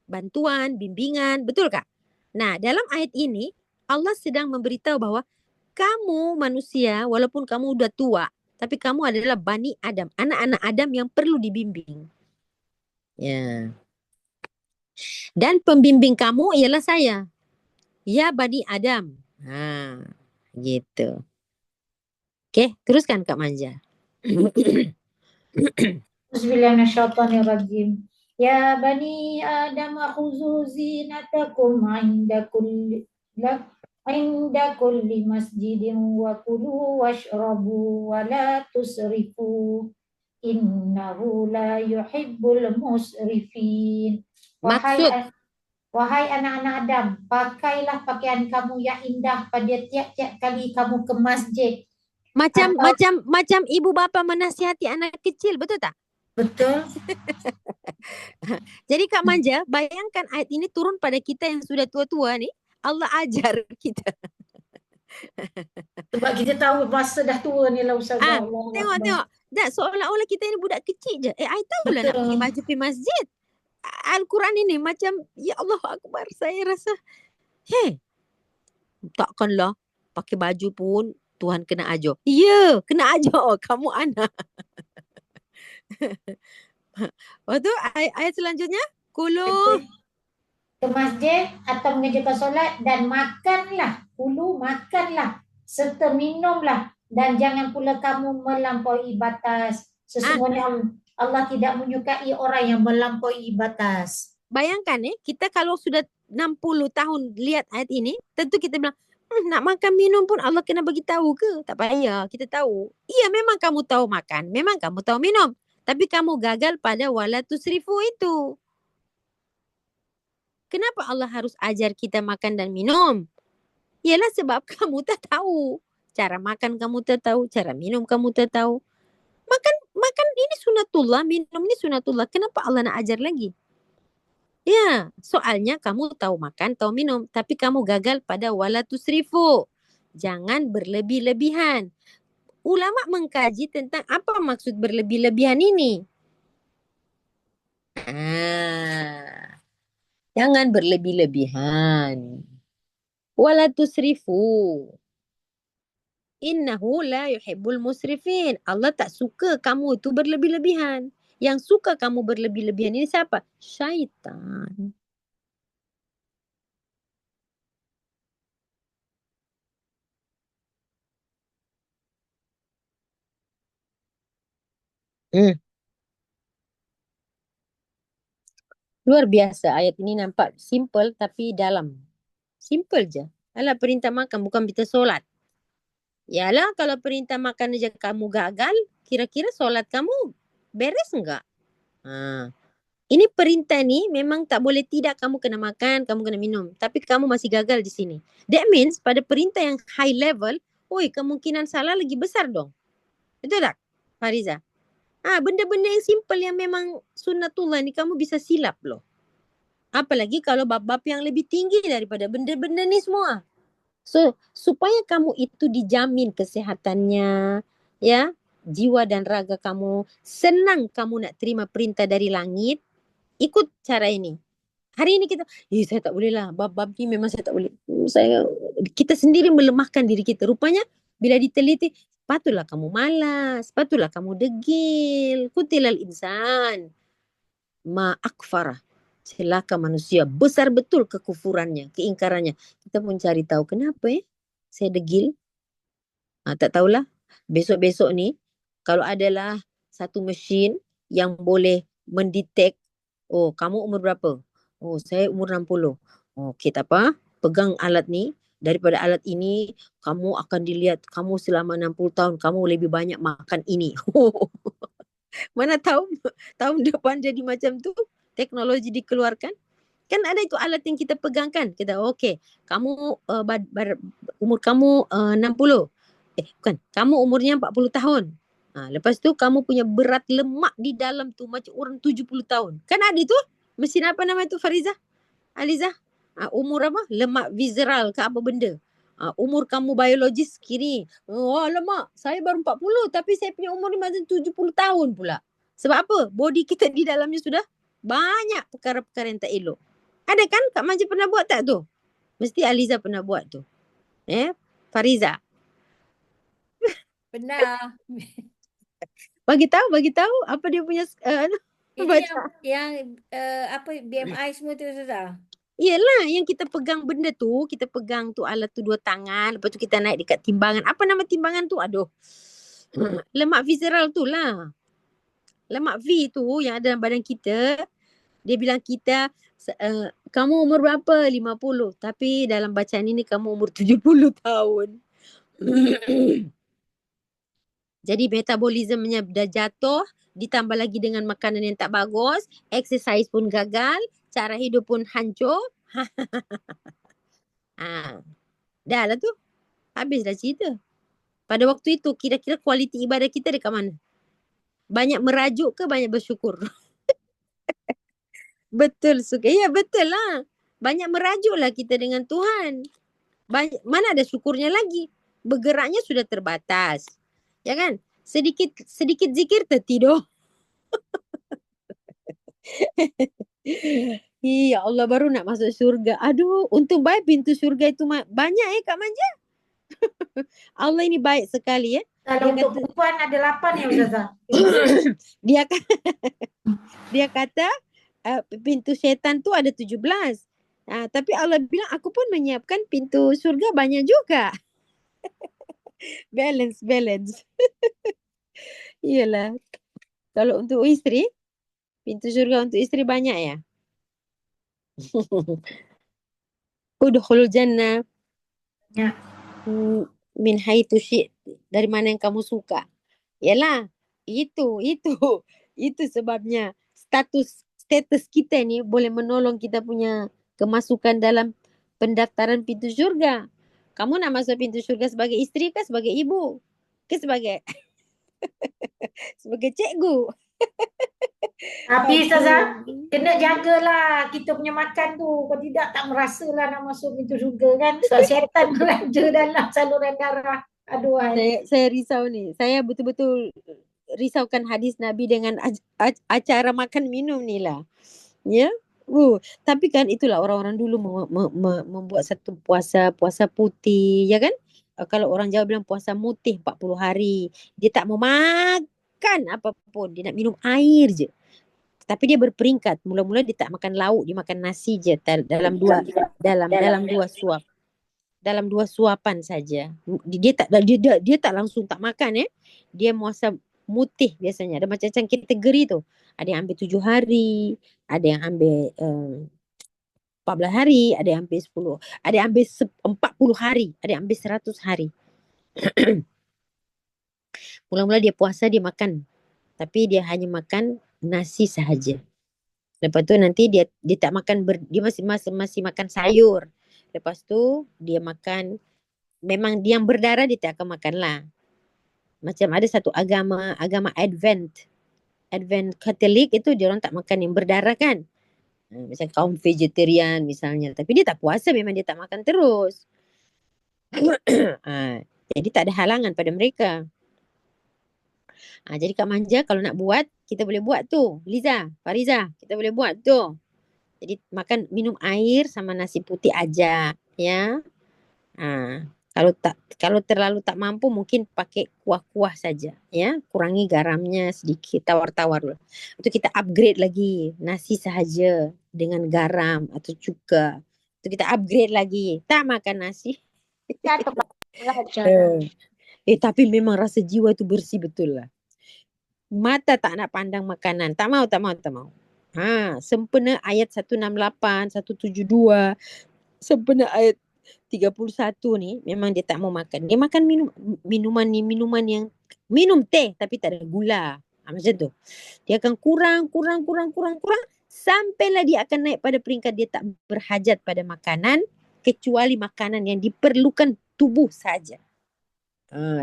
bantuan, bimbingan, betul tak? Nah, dalam ayat ini Allah sedang memberitahu bahawa kamu manusia walaupun kamu udah tua, tapi kamu adalah Bani Adam, anak-anak Adam yang perlu dibimbing. Ya. Dan pembimbing kamu ialah saya. Ya Bani Adam. Gitu. Okey, teruskan Kak Manja.
Bismillahirrahmanirrahim. Ya Bani Adam khudhu zinatakum inda kulli masjidin wa kulu washrabu wa la tusrifu innahu la yuhibbul musrifin. Wahai anak-anak Adam, pakailah pakaian kamu yang indah pada tiap-tiap kali kamu ke masjid.
Macam ibu bapa menasihati anak kecil, betul tak?
Betul.
Jadi Kak Manja, bayangkan ayat ini turun pada kita yang sudah tua-tua ni, Allah ajar kita.
Sebab kita tahu masa dah tua ni lah Ustazah.
Tengok. Tak, seolah-olah kita ni budak kecil je. I tahulah nak pakai baju pergi masjid. Al-Quran ini macam, ya Allah Akbar, saya rasa, takkanlah pakai baju pun Tuhan kena ajar. Ya, kena ajar. Kamu anak. Lepas tu ayat selanjutnya, kulu
ke masjid atau mengerjakan solat dan makanlah. Kulu, makanlah. Serta minumlah. Dan jangan pula kamu melampaui batas. Sesungguhnya Allah tidak menyukai orang yang melampaui batas.
Bayangkan kita kalau sudah 60 tahun lihat ayat ini, tentu kita bilang, nak makan minum pun Allah kena bagi tahu ke? Tak payah, kita tahu. Iya, memang kamu tahu makan, memang kamu tahu minum. Tapi kamu gagal pada wala tusrifu itu. Kenapa Allah harus ajar kita makan dan minum? Ialah sebab kamu tak tahu. Cara makan kamu tak tahu, cara minum kamu tak tahu. Makan ini sunatullah, minum ini sunatullah. Kenapa Allah nak ajar lagi? Ya, soalnya kamu tahu makan, tahu minum, tapi kamu gagal pada wala tusrifu. Jangan berlebih-lebihan. Ulama mengkaji tentang apa maksud berlebih-lebihan ini. Jangan berlebih-lebihan. Wala tusrifu. Innahu la yuhibbul musrifin. Allah tak suka kamu itu berlebih-lebihan. Yang suka kamu berlebih-lebihan ini siapa? Syaitan. Luar biasa ayat ini, nampak simple tapi dalam. Simple je. Alah, perintah makan bukan kita solat. Yalah, kalau perintah makan aja kamu gagal, kira-kira solat kamu beres enggak? Ini perintah ni memang tak boleh tidak, kamu kena makan, kamu kena minum. Tapi kamu masih gagal di sini. That means pada perintah yang high level, kemungkinan salah lagi besar dong. Betul tak, Fariza? Benda-benda yang simple yang memang sunnatullah ni kamu bisa silap loh. Apalagi kalau bab-bab yang lebih tinggi daripada benda-benda ni semua. So, supaya kamu itu dijamin kesehatannya, ya, jiwa dan raga kamu, senang kamu nak terima perintah dari langit, ikut cara ini. Hari ini kita, saya tak boleh lah, bab-bab ni memang saya tak boleh. Kita sendiri melemahkan diri kita. Rupanya, bila diteliti, patutlah kamu malas, patutlah kamu degil. Kutilal insan ma akfarah. Celaka manusia, besar betul kekufurannya, keingkarannya. Kita pun cari tahu kenapa saya degil. Tak tahulah. Besok-besok ni, kalau adalah satu mesin yang boleh mendetek, kamu umur berapa? Saya umur 60. Okey, tak apa. Pegang alat ni. Daripada alat ini, kamu akan dilihat kamu selama 60 tahun, kamu lebih banyak makan ini. Mana tahu tahun depan jadi macam tu. Teknologi dikeluarkan. Kan ada itu alat yang kita pegangkan. Kita okey, kamu umur kamu 60. Bukan, kamu umurnya 40 tahun. Lepas tu kamu punya berat lemak di dalam tu macam orang 70 tahun. Kan ada tu mesin apa nama tu, Fariza? Aliza? Umur apa? Lemak visceral ke apa benda. Umur kamu biologis kini. Lemak, saya baru 40 tapi saya punya umur ni macam 70 tahun pula. Sebab apa? Body kita di dalamnya sudah banyak perkara-perkara yang tak elok. Ada kan? Kak Manja pernah buat tak tu? Mesti Aliza pernah buat tu. Fariza?
Benar.
Bagi tahu apa dia punya
Ini
baca.
yang apa BMI semua tu, Ustazah?
Yelah, yang kita pegang benda tu, kita pegang tu alat tu 2 tangan, lepas tu kita naik dekat timbangan. Apa nama timbangan tu? Aduh. Lemak visceral tu lah. Lemak V tu yang ada dalam badan kita, dia bilang kita, kamu umur berapa? 50. Tapi dalam bacaan ini kamu umur 70 tahun. Jadi metabolismenya dah jatuh, ditambah lagi dengan makanan yang tak bagus, exercise pun gagal, cara hidup pun hancur. Dah lah tu. Habislah cerita. Pada waktu itu, kira-kira kualiti ibadah kita dekat mana? Banyak merajuk ke banyak bersyukur? Betul, Suka. Ya, betul lah. Banyak merajuklah kita dengan Tuhan. Mana ada syukurnya lagi? Bergeraknya sudah terbatas. Ya kan? Sedikit zikir tertidur. Ya Allah, baru nak masuk syurga. Aduh, untung baik pintu syurga itu banyak Kak Manja. Allah ini baik sekali
Kalau untuk perempuan ada 8 ya, Ustazah.
Dia kata pintu syaitan tu ada 17. Tapi Allah bilang aku pun menyiapkan pintu syurga banyak juga. balance. Iyalah. Kalau untuk isteri, pintu syurga untuk isteri banyak ya. Udkhulul jannah.
Ya.
Min haitsu syi'ti, dari mana yang kamu suka. Yalah, itu sebabnya status kita ni boleh menolong kita punya kemasukan dalam pendaftaran pintu syurga. Kamu nak masuk pintu syurga sebagai isteri ke sebagai ibu? Ke sebagai Sebagai cikgu.
Tapi Ustazah,
Okey.
kena jagalah kita punya makan tu. Kalau tidak tak merasalah nak masuk pintu syurga kan. Sebab syaitan belanja dalam saluran darah. Aduhai.
Saya risau ni. Saya betul-betul risaukan hadis Nabi dengan acara makan minum ni lah. Ya. Tapi kan itulah orang-orang dulu membuat satu puasa putih, ya kan? Kalau orang Jawa bilang puasa mutih 40 hari. Dia tak mau makan apapun, dia nak minum air je. Tapi dia berperingkat. Mula-mula dia tak makan lauk, dia makan nasi je dalam dua suap. Dalam 2 suapan saja. Dia tak langsung tak makan Dia puasa mutih biasanya. Ada macam-macam kategori tu. Ada yang ambil 7 hari, ada yang ambil 14 hari, ada yang ambil 10, ada yang ambil 40 hari, ada yang ambil 100 hari. Mula-mula dia puasa, dia makan. Tapi dia hanya makan nasi sahaja. Lepas tu nanti dia tak makan, dia masih makan sayur. Lepas tu dia makan, memang dia yang berdarah dia tak akan makan lah. Macam ada satu agama Advent Katolik itu dia orang tak makan yang berdarah kan. Macam kaum vegetarian misalnya. Tapi dia tak puasa, memang dia tak makan terus. Jadi tak ada halangan pada mereka. Jadi Kak Manja kalau nak buat, kita boleh buat tu. Liza, Fariza, kita boleh buat tu. Jadi makan, minum air sama nasi putih aja, ya. Kalau terlalu tak mampu mungkin pakai kuah-kuah saja, ya. Kurangi garamnya sedikit, tawar-tawar dulu. Itu kita upgrade lagi, nasi sahaja dengan garam atau cuka. Itu kita upgrade lagi. Tak makan nasi. Tapi memang rasa jiwa itu bersih betul lah. Mata tak nak pandang makanan. Tak mau. Sempena ayat 168, 172, sempena ayat 31 ni memang dia tak mau makan. Dia makan minuman yang minum teh tapi tak ada gula. Macam tu. Dia akan kurang sampailah dia akan naik pada peringkat dia tak berhajat pada makanan kecuali makanan yang diperlukan tubuh saja.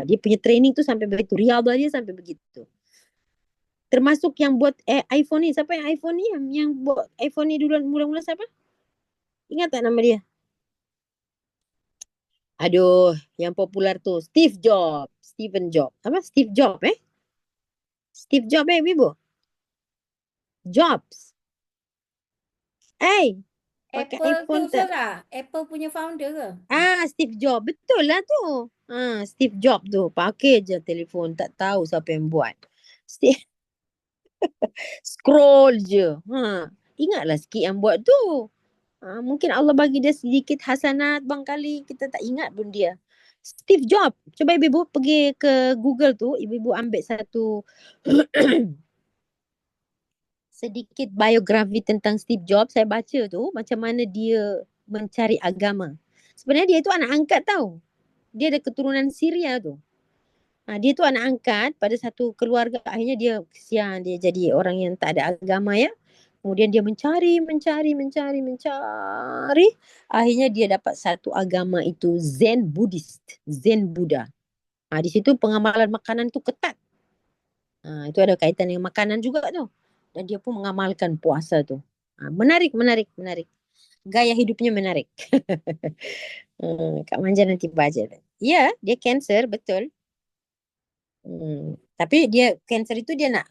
Dia punya training tu sampai begitu. Riyadhah dia sampai begitu. Termasuk yang buat iPhone ni. Siapa yang iPhone ni? Yang buat iPhone ni dulu mula-mula siapa? Ingat tak nama dia? Aduh, yang popular tu Steve Jobs. Steve Jobs, Ibu. Jobs. Pakai iPhone
Apple ke Apple punya founder ke?
Steve Jobs. Betul lah tu. Steve Jobs tu. Pakai je telefon. Tak tahu siapa yang buat. Scroll je. Ingatlah sikit yang buat tu. Mungkin Allah bagi dia sedikit hasanat, bangkali kita tak ingat pun dia. Steve Jobs. Cuba ibu pergi ke Google tu, ibu ambil satu sedikit biografi tentang Steve Jobs. Saya baca tu macam mana dia mencari agama. Sebenarnya dia tu anak angkat tau. Dia ada keturunan Syria tu. Dia tu anak angkat pada satu keluarga. Akhirnya dia kesian, dia jadi orang yang tak ada agama ya. Kemudian dia mencari. Akhirnya dia dapat satu agama itu Zen Buddhist, Zen Buddha. Di situ pengamalan makanan tu ketat. Itu ada kaitan dengan makanan juga tu. Dan dia pun mengamalkan puasa tu. Menarik. Gaya hidupnya menarik. Kak Manja nanti baca. Ya, dia kanser, betul. Tapi dia kanser itu dia nak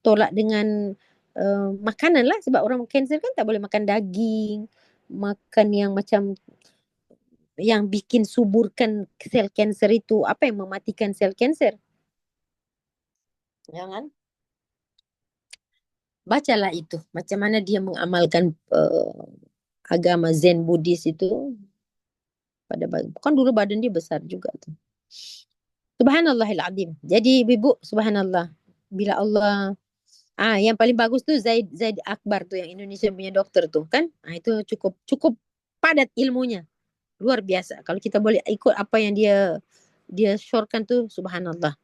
tolak dengan makanan lah. Sebab orang kanser kan tak boleh makan daging, makan yang macam yang bikin suburkan sel kanser itu. Apa yang mematikan sel kanser? Jangan. Bacalah itu. Macam mana dia mengamalkan agama Zen Buddhis itu. Kan dulu badan dia besar juga tu. Subhanallahil azim. Jadi ibu, subhanallah. Bila Allah yang paling bagus tu Zaid Akbar tu yang Indonesia punya doktor tu kan. Itu cukup padat ilmunya. Luar biasa. Kalau kita boleh ikut apa yang dia syorkan tu, subhanallah.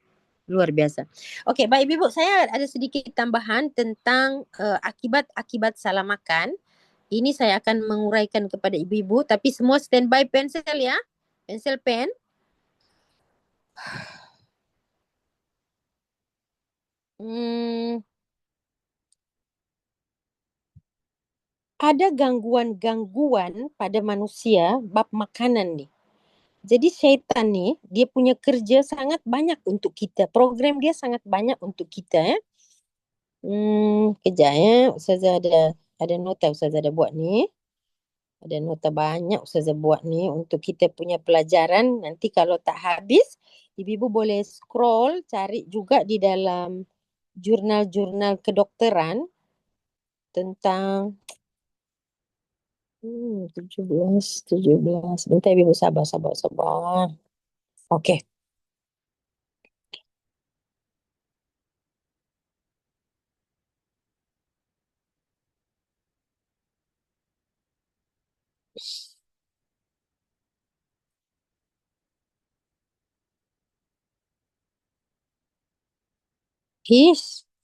Luar biasa. Okey, baik ibu, saya ada sedikit tambahan tentang akibat salah makan. Ini saya akan menguraikan kepada ibu-ibu, tapi semua standby pensel ya. Pensel pen. Hmm, ada gangguan-gangguan pada manusia bab makanan nih. Jadi syaitan ni dia punya kerja sangat banyak untuk kita. Program dia sangat banyak untuk kita ya. Kejap ya. Ustazah ada nota Ustazah ada buat ni. Ada nota banyak Ustazah buat ni untuk kita punya pelajaran. Nanti kalau tak habis, ibu-ibu boleh scroll cari juga di dalam jurnal-jurnal kedokteran tentang 17. Bentar ibu sabar. Okey.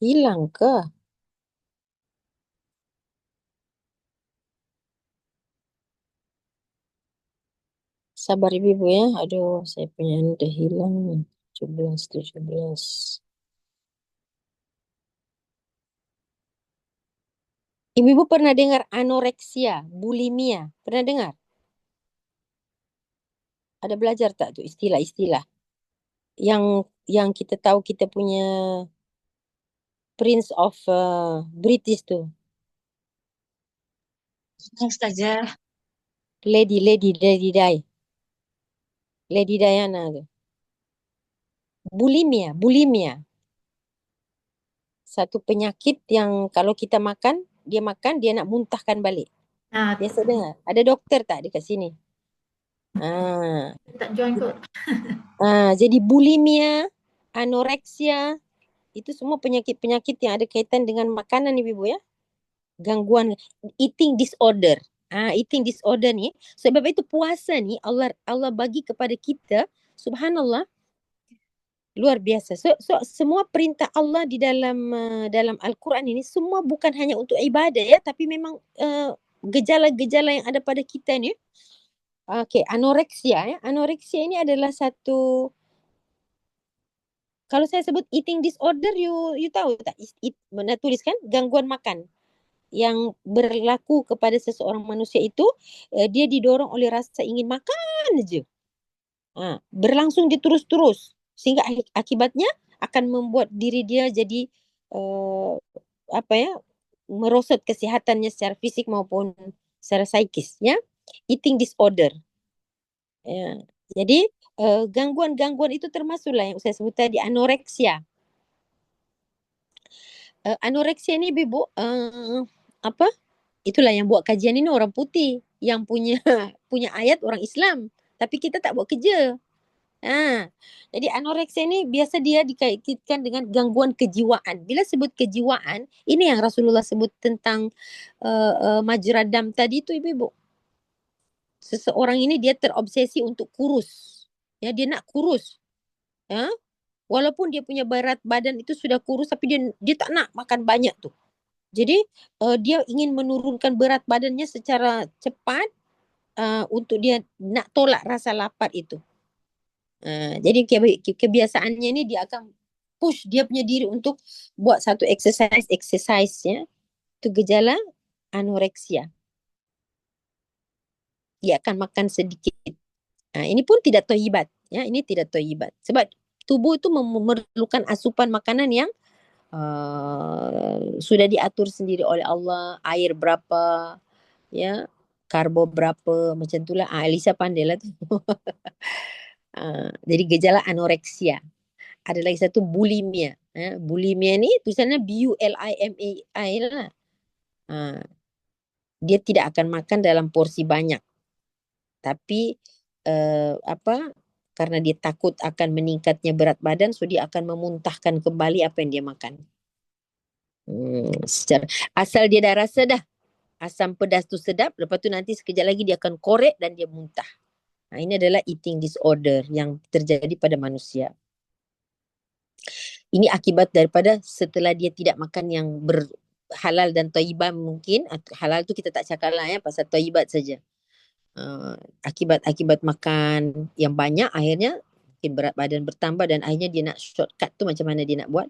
Hilang ke? Sabar ibu-ibu ya. Aduh, saya punya ni dah hilang ni. 17. Ibu-ibu pernah dengar anoreksia, bulimia? Pernah dengar? Ada belajar tak tu istilah-istilah? Yang kita tahu kita punya Prince of British tu.
Ustazah.
Lady Di. Lady Diana tu. Bulimia. Satu penyakit yang kalau kita makan, dia nak muntahkan balik. Biasa dengar. Ada doktor tak dekat sini?
Tak join kot.
Jadi bulimia, anoreksia, itu semua penyakit-penyakit yang ada kaitan dengan makanan ibu ya. Gangguan eating disorder. Eating disorder ni, sebab itu puasa ni Allah bagi kepada kita, subhanallah, luar biasa. So semua perintah Allah di dalam Al-Quran ini semua bukan hanya untuk ibadah ya, tapi memang gejala-gejala yang ada pada kita ni. Okey, anoreksia ya. Anoreksia ini adalah satu, kalau saya sebut eating disorder, you tahu tak? Mana tuliskan gangguan makan yang berlaku kepada seseorang manusia itu, dia didorong oleh rasa ingin makan aja. Berlangsung dia terus-terus sehingga akibatnya akan membuat diri dia jadi merosot kesihatannya secara fisik maupun secara psikis ya. Eating disorder. Ya. Jadi gangguan-gangguan itu termasuklah yang saya sebut tadi, anoreksia. Anoreksia ni ibu itulah yang buat kajian ini orang putih, yang punya ayat orang Islam, tapi kita tak buat kerja. Jadi anoreksia ni biasa dia dikaitkan dengan gangguan kejiwaan. Bila sebut kejiwaan, ini yang Rasulullah sebut tentang majradam tadi tu ibu-ibu. Seseorang ini dia terobsesi untuk kurus. Ya, dia nak kurus. Walaupun dia punya berat badan itu sudah kurus, tapi dia tak nak makan banyak tu. Jadi dia ingin menurunkan berat badannya secara cepat untuk dia nak tolak rasa lapar itu. Jadi kebiasaannya ni dia akan push dia punya diri untuk buat satu exercise ya. Itu gejala anoreksia. Dia akan makan sedikit. Ini pun tidak thayyibat ya, ini tidak thayyibat. Sebab tubuh itu memerlukan asupan makanan yang sudah diatur sendiri oleh Allah, air berapa ya, karbo berapa, macam itulah. Elisa pandai lah tu. Jadi gejala anoreksia. Ada lagi satu bulimia. Bulimia ni tulisannya B-U-L-I-M-A-I lah. Dia tidak akan makan dalam porsi banyak. Tapi karena dia takut akan meningkatnya berat badan, so dia akan memuntahkan kembali apa yang dia makan. Asal dia dah rasa dah asam pedas tu sedap, lepas tu nanti sekejap lagi dia akan korek dan dia muntah. Ini adalah eating disorder yang terjadi pada manusia. Ini akibat daripada setelah dia tidak makan yang halal dan thayyibah mungkin. Halal tu kita tak cakap lah ya, pasal thayyibat saja. Akibat makan yang banyak, akhirnya mungkin berat badan bertambah dan akhirnya dia nak shortcut tu macam mana dia nak buat.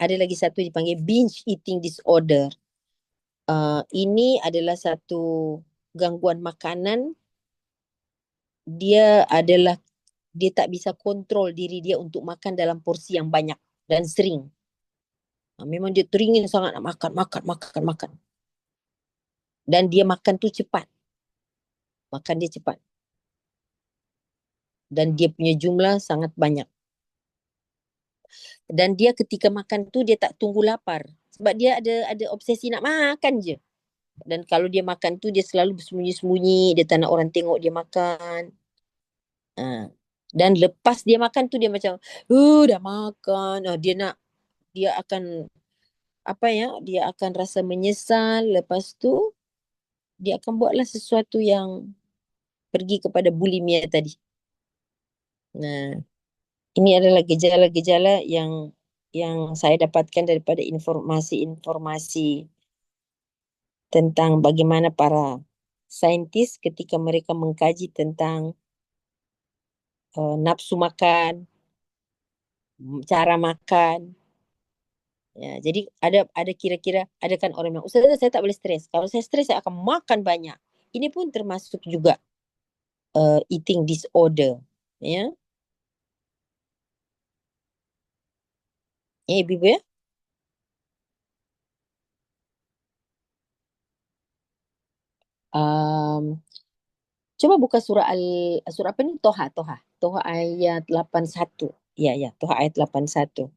ada lagi satu dipanggil binge eating disorder. Ini adalah satu gangguan makanan. Dia tak bisa kontrol diri dia untuk makan dalam porsi yang banyak dan sering. Memang dia teringin sangat nak makan. Dan dia makan tu cepat. Makan dia cepat. Dan dia punya jumlah sangat banyak. Dan dia ketika makan tu dia tak tunggu lapar. Sebab dia ada obsesi nak makan je. Dan kalau dia makan tu dia selalu bersembunyi-sembunyi. Dia tak nak orang tengok dia makan. Dan lepas dia makan tu dia macam, dah makan. Dia akan dia akan rasa menyesal. Lepas tu dia akan buatlah sesuatu yang pergi kepada bulimia tadi. Nah, ini adalah gejala-gejala yang saya dapatkan daripada informasi-informasi tentang bagaimana para saintis ketika mereka mengkaji tentang nafsu makan, cara makan. Ya, jadi ada kira-kira, ada kan orang yang, Ustazah saya tak boleh stres. Kalau saya stres saya akan makan banyak. Ini pun termasuk juga eating disorder. Ya. Ibu ya. Coba buka surah apa ni? Toha ayat 81. Ya, Toha ayat 81.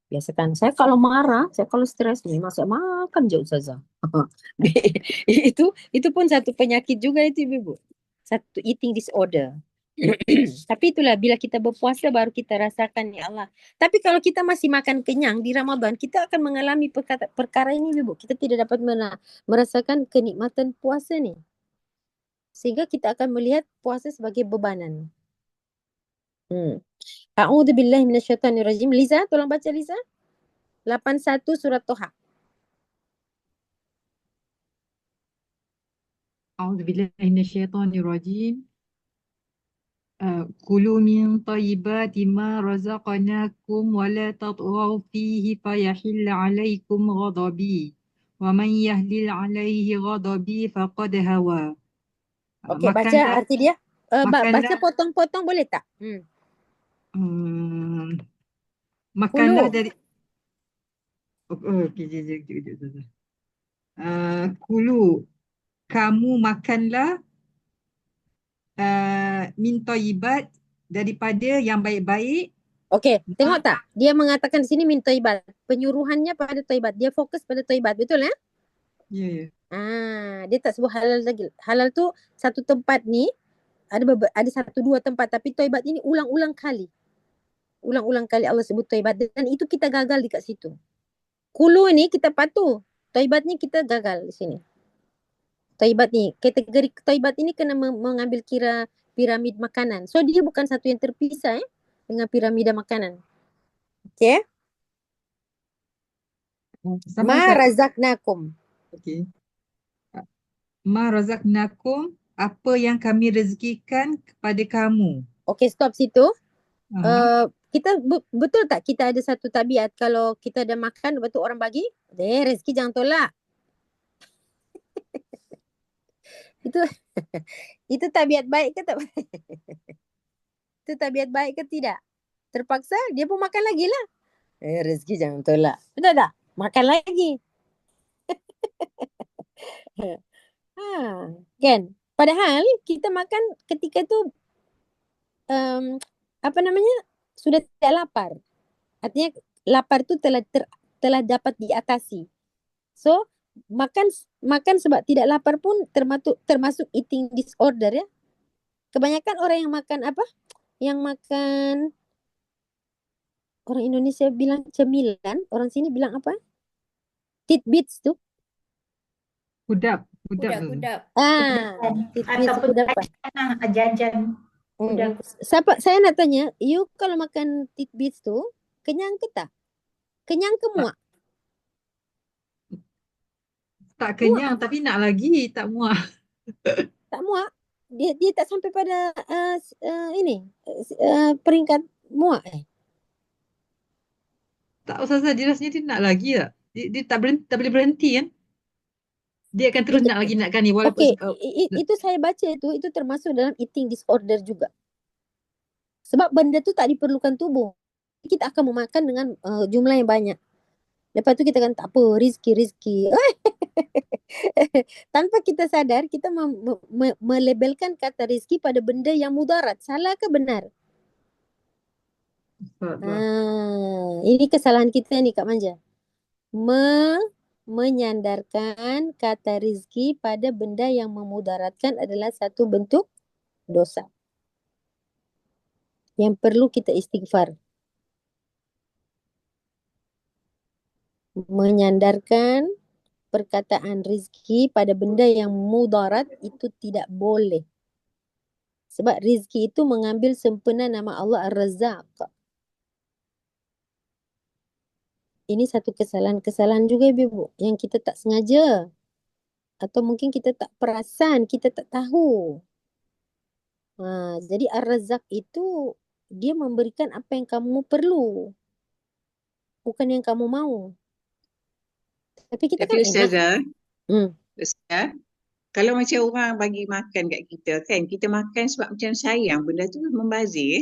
Biasakan saya kalau marah, saya kalau stres nih, saya makan je Ustazah. itu pun satu penyakit juga itu Ibu. Satu eating disorder. Tapi itulah bila kita berpuasa baru kita rasakan ya Allah. Tapi kalau kita masih makan kenyang di Ramadan, kita akan mengalami perkara ini Ibu. Kita tidak dapat merasakan kenikmatan puasa nih. Sehingga kita akan melihat puasa sebagai bebanan. A'udzubillahi minasyaitonirrajim. Liza, tolong baca Liza. 81 surat Toha.
A'udzubillahi minasyaitonirrajim. Kulu min tayyibati ma razaqnakum wa la tatghaw fihi fayahilla 'alaikum ghadabi wa man yahlil 'alaihi ghadabi faqad hawa.
Okey, baca arti dia. Baca
makanlah
potong-potong boleh tak?
makanlah
Kulu.
dari okey kejap. Kulu, kamu makanlah min thayyibat, daripada yang baik-baik.
Okey, tengok tak? Dia mengatakan di sini min thayyibat. Penyuruhannya pada thayyibat. Dia fokus pada thayyibat, betul ya?
Ya.
Dia tak sebut halal lagi. Halal tu satu tempat ni ada satu dua tempat, tapi thayyibat ini ulang-ulang kali. Ulang-ulang kali Allah sebut thayyibat, dan itu kita gagal dekat situ. Kulu ni kita patuh. Thayyibat ni kita gagal di sini. Thayyibat ni, kategori thayyibat ini kena mengambil kira piramid makanan. So dia bukan satu yang terpisah dengan piramida makanan. Okey. Ma razaqnakum.
Okey. Ma razaqnakum, apa yang kami rezekikan kepada kamu.
Okey, stop situ. Kita betul tak kita ada satu tabiat kalau kita ada makan lepas tu orang bagi, rezeki jangan tolak. Itu tabiat baik ke tak baik? Itu tabiat baik ke tidak? Terpaksa dia pun makan lagi lah. Rezeki jangan tolak. Betul tak? Makan lagi. Kan? Padahal kita makan ketika tu sudah tidak lapar. Artinya lapar tu telah dapat diatasi. So makan sebab tidak lapar pun termasuk eating disorder ya. Kebanyakan orang yang makan apa? Yang makan, orang Indonesia bilang cemilan, orang sini bilang apa? Tidbits tu.
Kudap.
Kudap.
Tidbits,
Ataupun jajan.
Saya nak tanya, you kalau makan tidbits tu, kenyang ke tak? Kenyang ke muak?
Tak kenyang, tapi nak lagi, tak muak.
Tak muak. Dia tak sampai pada peringkat muak.
Tak Ustazah, dia rasanya dia nak lagi tak? Dia tak boleh berhenti kan? Dia akan terus nak lagi nakkan ni walaupun
Okey, itu saya baca itu termasuk dalam eating disorder juga. Sebab benda tu tak diperlukan tubuh. Kita akan memakan dengan jumlah yang banyak. Lepas tu kita akan tak apa, rizki. Tanpa kita sadar, kita melabelkan kata rizki pada benda yang mudarat. Salah ke benar? Ini kesalahan kita ni Kak Manja. Menyandarkan kata rizki pada benda yang memudaratkan adalah satu bentuk dosa yang perlu kita istighfar. Menyandarkan perkataan rizki pada benda yang mudarat itu tidak boleh. Sebab rizki itu mengambil sempena nama Allah Ar-Razzaq. Ini satu kesalahan juga Ibu yang kita tak sengaja. Atau mungkin kita tak perasan, kita tak tahu. Jadi Ar-Razzaq itu dia memberikan apa yang kamu perlu. Bukan yang kamu mau. Tapi kita kan
Ustazah,
enak.
Ustazah, kalau macam orang bagi makan kat kita kan, kita makan sebab macam sayang, benda tu membazir.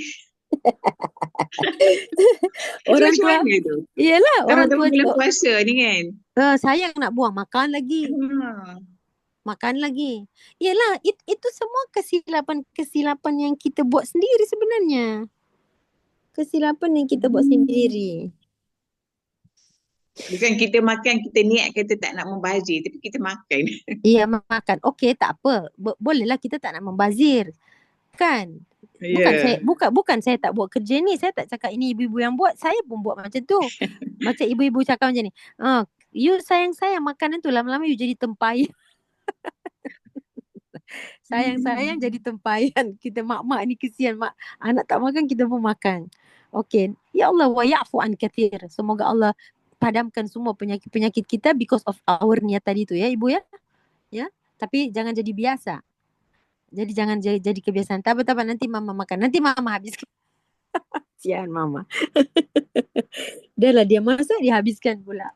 Orang
Macam
tua,
mana tu?
iyalah orang
Teman-teman
tua
bulan
cakap,
puasa ni kan.
sayang nak buang, makan lagi. Makan lagi. Yelah, itu semua kesilapan yang kita buat sendiri sebenarnya. Kesilapan yang kita buat sendiri.
Bukan kita makan, kita niat kata tak nak membazir, tapi kita makan.
Iya, makan. Okey, tak apa. Bolehlah kita tak nak membazir. Kan? Bukan saya tak buat kerja ni. Saya tak cakap ini ibu-ibu yang buat. Saya pun buat macam tu. Macam ibu-ibu cakap macam ni. You sayang-sayang makanan tu, lama-lama you jadi tempayan. Sayang-sayang jadi tempayan. Kita mak-mak ni kesian. Mak, anak tak makan, kita pun makan. Okey. Ya Allah, wa ya'fu an kathir. Semoga Allah padamkan semua penyakit-penyakit kita because of our niat tadi tu ya Ibu ya. Ya. Tapi jangan jadi biasa. Jadi jangan jadi kebiasaan. Tak apa nanti mama makan. Nanti mama habiskan. Sian mama. Dah lah dia masak, dia habiskan pula.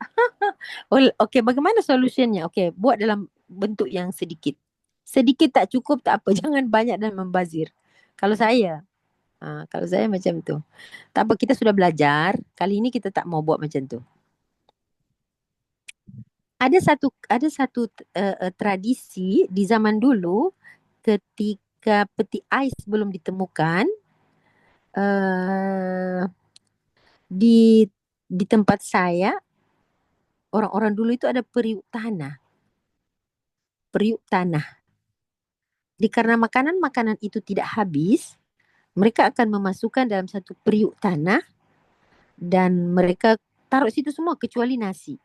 Okey, bagaimana solusinya? Okey, buat dalam bentuk yang sedikit. Sedikit tak cukup, tak apa. Jangan banyak dan membazir. Kalau saya macam tu. Tak apa, kita sudah belajar. Kali ini kita tak mau buat macam tu. Ada satu tradisi di zaman dulu ketika peti ais belum ditemukan, di tempat saya, orang-orang dulu itu ada periuk tanah. Karena makanan-makanan itu tidak habis, mereka akan memasukkan dalam satu periuk tanah dan mereka taruh situ semua kecuali nasi.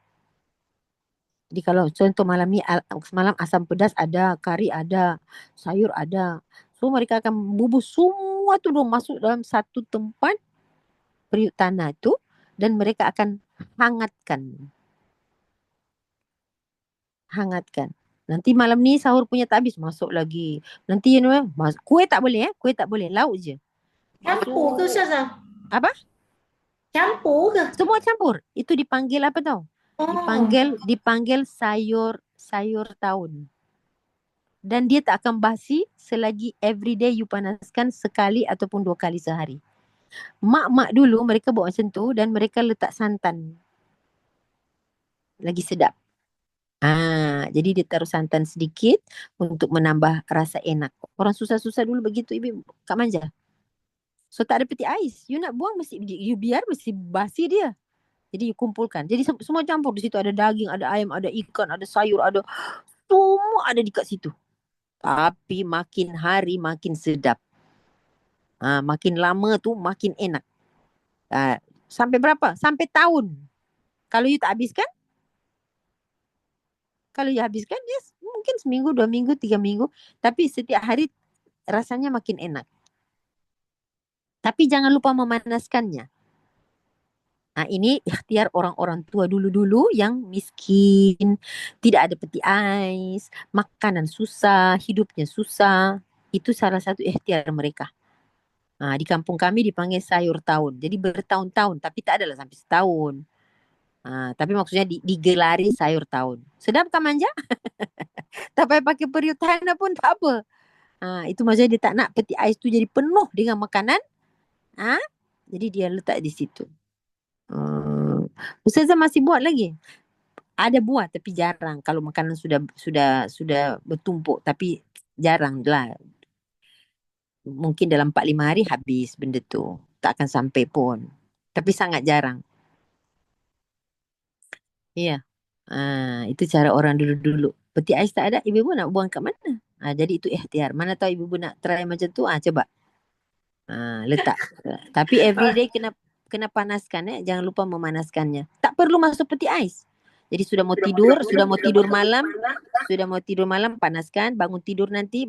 Jadi kalau contoh malam ni, semalam asam pedas ada, kari ada, sayur ada. So mereka akan bubuh semua tu masuk dalam satu tempat periuk tanah itu dan mereka akan hangatkan. Nanti malam ni sahur punya tak habis, masuk lagi. Nanti kuih tak boleh lauk je.
Campur ke Ustazah?
Apa?
Campur ke?
Semua campur. Itu dipanggil apa tau? Dipanggil sayur tahun. Dan dia tak akan basi selagi everyday you panaskan sekali ataupun 2 kali sehari. Mak-mak dulu mereka buat macam tu dan mereka letak santan. Lagi sedap. Jadi dia taruh santan sedikit untuk menambah rasa enak. Orang susah-susah dulu begitu Ibu Kak Manja. So tak ada peti ais. You nak buang you biar mesti basi dia. Jadi you kumpulkan. Jadi semua campur di situ, ada daging, ada ayam, ada ikan, ada sayur, ada semua ada di kat situ. Tapi makin hari makin sedap. Makin lama tu makin enak. Sampai berapa? Sampai tahun. Kalau you tak habiskan, yes, mungkin seminggu, 2 minggu, 3 minggu. Tapi setiap hari rasanya makin enak. Tapi jangan lupa memanaskannya. Ini ikhtiar orang-orang tua dulu-dulu yang miskin, tidak ada peti ais, makanan susah, hidupnya susah. Itu salah satu ikhtiar mereka. Di kampung kami dipanggil sayur tahun. Jadi bertahun-tahun, tapi tak adalah sampai setahun. Tapi maksudnya digelari sayur tahun. Sedap kan manja? Tak payah pakai periuk tanah pun tak apa. Itu maksudnya dia tak nak peti ais tu jadi penuh dengan makanan. Jadi dia letak di situ. Ustazah masih buat lagi. Ada buat tapi jarang. Kalau makanan sudah bertumpuk, tapi jarang lah. Mungkin dalam 4-5 hari habis benda tu. Tak akan sampai pun. Tapi sangat jarang. Iya. Itu cara orang dulu-dulu. Peti ais tak ada, ibu-ibu nak buang kat mana? Jadi itu ikhtiar. Mana tahu ibu-ibu nak try macam tu, coba. Letak. Tapi everyday kena panaskan, jangan lupa memanaskannya. Tak perlu masuk peti ais. Jadi sudah mau tidur malam, panaskan, bangun tidur nanti,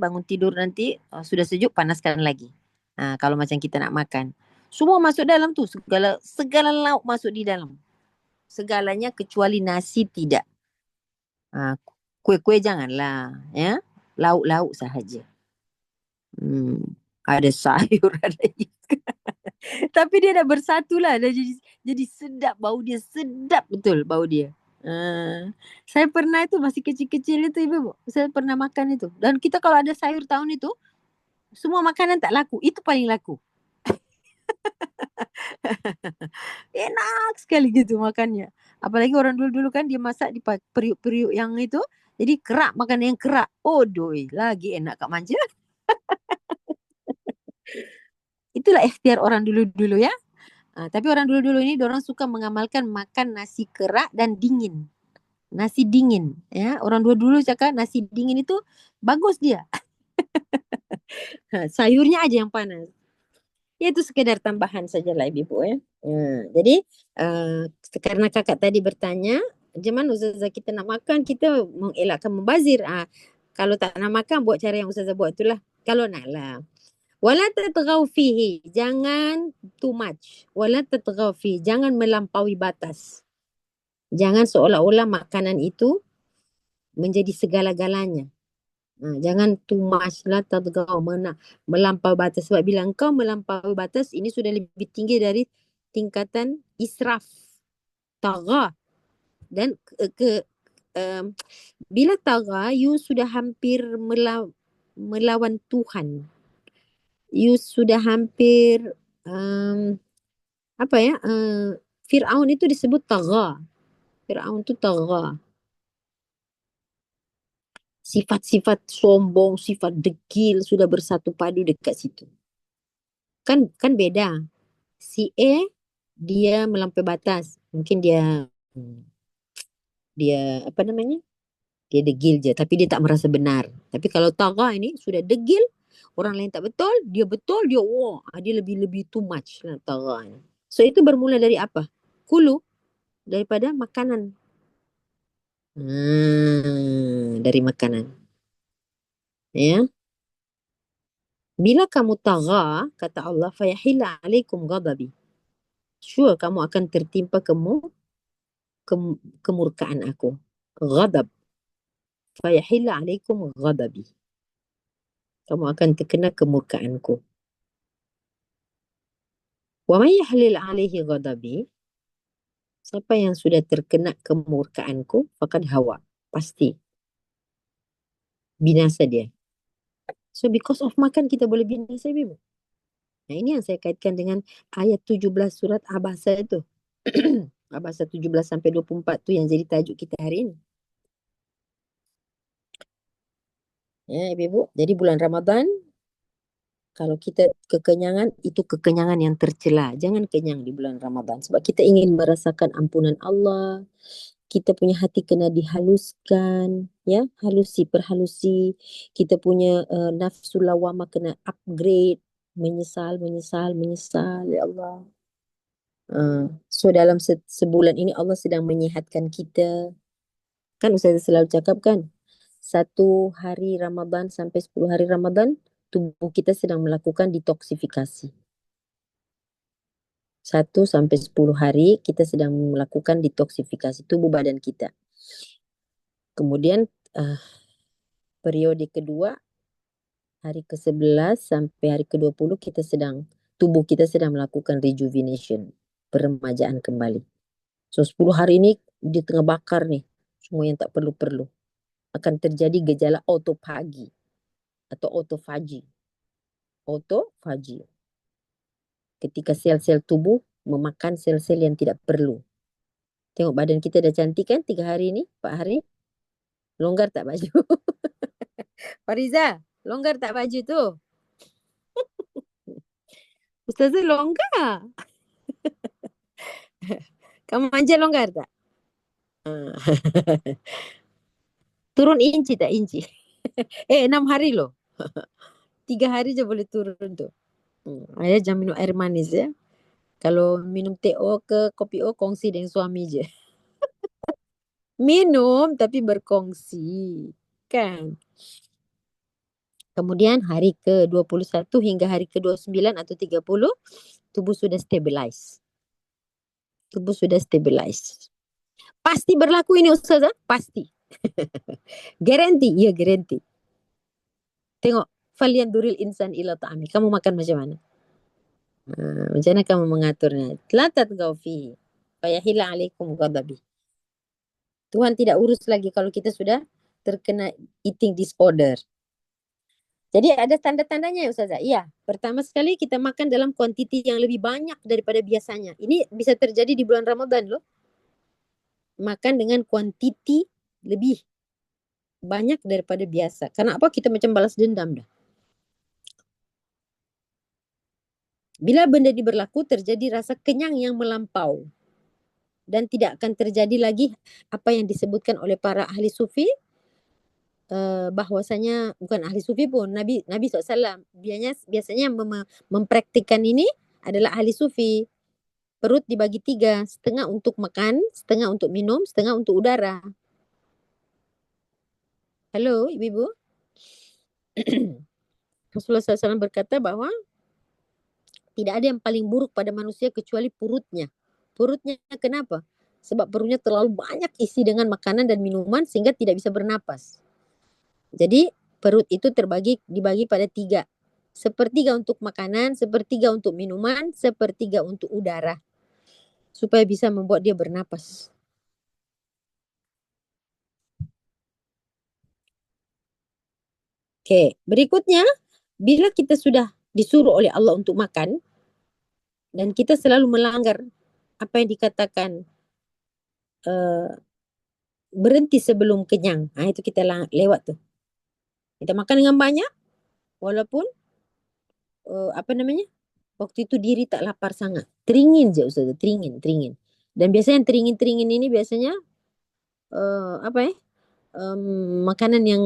sudah sejuk, panaskan lagi. Kalau macam kita nak makan. Semua masuk dalam tu, segala lauk masuk di dalam. Segalanya kecuali nasi tidak. Kuih-kuih janganlah, ya. Lauk-lauk sahaja. Ada sayur, ada ikan. Tapi dia dah bersatu lah. Jadi sedap bau dia. Sedap betul bau dia. Saya pernah itu masih kecil-kecil itu ibu. Saya pernah makan itu. Dan kita kalau ada sayur tahun itu, semua makanan tak laku. Itu paling laku. Enak sekali gitu makannya. Apalagi orang dulu-dulu kan dia masak di periuk-periuk yang itu. Jadi kerak, makanan yang kerak. Oh doi, lagi enak Kak Manja. Itulah ikhtiar orang dulu-dulu ya. Tapi orang dulu-dulu ini dorang suka mengamalkan makan nasi kerak dan dingin. Nasi dingin, ya. Orang dulu-dulu cakap nasi dingin itu bagus dia. Sayurnya aja yang panas. Ya itu sekedar tambahan sajalah ibu ya. Jadi karena kakak tadi bertanya, macam mana Ustazah kita nak makan, kita mengelakkan membazir. Kalau tak nak makan, buat cara yang Ustazah buat itulah. Kalau nak lah. Wala tatghaw fihi, jangan too much. Wala tatghaw fihi, jangan melampaui batas. Jangan seolah-olah makanan itu menjadi segala-galanya. Jangan too much lah, tatghaw, melampaui batas. Sebab bila engkau melampaui batas, ini sudah lebih tinggi dari tingkatan israf, tagha. Dan bila tagha, you sudah hampir melawan Tuhan. You sudah hampir Fir'aun itu disebut tagha. Fir'aun itu tagha. Sifat-sifat sombong, sifat degil sudah bersatu padu dekat situ. Kan beda. Si A dia melampaui batas. Mungkin dia apa namanya? Dia degil je tapi dia tak merasa benar. Tapi kalau tagha ini sudah degil, orang lain tak betul, dia dia lebih too much lah tagha ni. So itu bermula dari apa? Kulu, daripada makanan. Dari makanan. Ya. Bila kamu tagha, kata Allah, fayahilla alaikum ghadabi. Sure kamu akan tertimpa kemurkaan aku. Ghadab. Fayahilla alaikum ghadabi. Kamu akan terkena kemurkaanku. Wa may yahlil alaihi ghadabi, siapa yang sudah terkena kemurkaanku, faqad hawa, pasti binasa dia. So because of makan kita boleh binasa ibu. Nah ini yang saya kaitkan dengan ayat 17 surat Abasa itu. Abasa 17 sampai 24 tu yang jadi tajuk kita hari ini. Ya ibu. Jadi bulan Ramadan, kalau kita kekenyangan, itu kekenyangan yang tercela. Jangan kenyang di bulan Ramadan. Sebab kita ingin merasakan ampunan Allah. Kita punya hati kena dihaluskan. Ya, perhalusi. Kita punya nafsu lawamah kena upgrade. Menyesal. Ya Allah. So dalam sebulan ini Allah sedang menyihatkan kita. Kan Ustazah selalu cakap kan, 1 hari Ramadan sampai 10 hari Ramadan, tubuh kita sedang melakukan detoksifikasi. 1 sampai 10 hari kita sedang melakukan detoksifikasi tubuh badan kita. Kemudian periode kedua, hari ke-11 sampai hari ke-20 tubuh kita sedang melakukan rejuvenation, peremajaan kembali. So 10 hari ini di tengah bakar nih, semua yang tak perlu-perlu. Akan terjadi gejala autophagy atau autophagy. Autophagy. Ketika sel-sel tubuh memakan sel-sel yang tidak perlu. Tengok badan kita dah cantik kan 3 hari ni, 4 hari. Longgar tak baju? Fariza, longgar tak baju tu? Ustazah longgar. Kamu manja longgar tak? Turun inci tak inci? 6 hari loh. 3 hari je boleh turun tu. Ayah jangan minum air manis ya. Kalau minum teh O ke kopi O, kongsi dengan suami je. Minum tapi berkongsi. Kan? Kemudian hari ke-21 hingga hari ke-29 atau 30, tubuh sudah stabilize. Tubuh sudah stabilize. Pasti berlaku ini Ustazah? Pasti. Garanti? Ya garanti. Tengok. Falyanzuril insan ila ta'ami. Kamu makan macam mana? Macam mana kamu mengaturnya? La tatghaw fihi. Fayahilla alaikum ghadabi. Tuhan tidak urus lagi kalau kita sudah terkena eating disorder. Jadi ada tanda-tandanya ya Ustazah? Iya. Pertama sekali kita makan dalam kuantiti yang lebih banyak daripada biasanya. Ini bisa terjadi di bulan Ramadan loh. Makan dengan kuantiti lebih banyak daripada biasa. Karena apa? Kita macam balas dendam dah. Bila benda ini berlaku, terjadi rasa kenyang yang melampau. Dan tidak akan terjadi lagi apa yang disebutkan oleh para ahli sufi, bahwasanya bukan ahli sufi pun, Nabi SAW biasanya mempraktikkan ini adalah ahli sufi. Perut dibagi 3, setengah untuk makan, setengah untuk minum, setengah untuk udara. Halo ibu-ibu. Rasulullah SAW berkata bahwa tidak ada yang paling buruk pada manusia kecuali perutnya. Perutnya kenapa? Sebab perutnya terlalu banyak isi dengan makanan dan minuman sehingga tidak bisa bernapas. Jadi perut itu dibagi pada 3. Sepertiga untuk makanan, sepertiga untuk minuman, sepertiga untuk udara. Supaya bisa membuat dia bernapas. Oke, berikutnya bila kita sudah disuruh oleh Allah untuk makan dan kita selalu melanggar apa yang dikatakan berhenti sebelum kenyang. Itu kita lewat tuh. Kita makan dengan banyak walaupun waktu itu diri tak lapar sangat. Teringin je Ustazah, teringin. Dan biasanya yang teringin ini biasanya makanan yang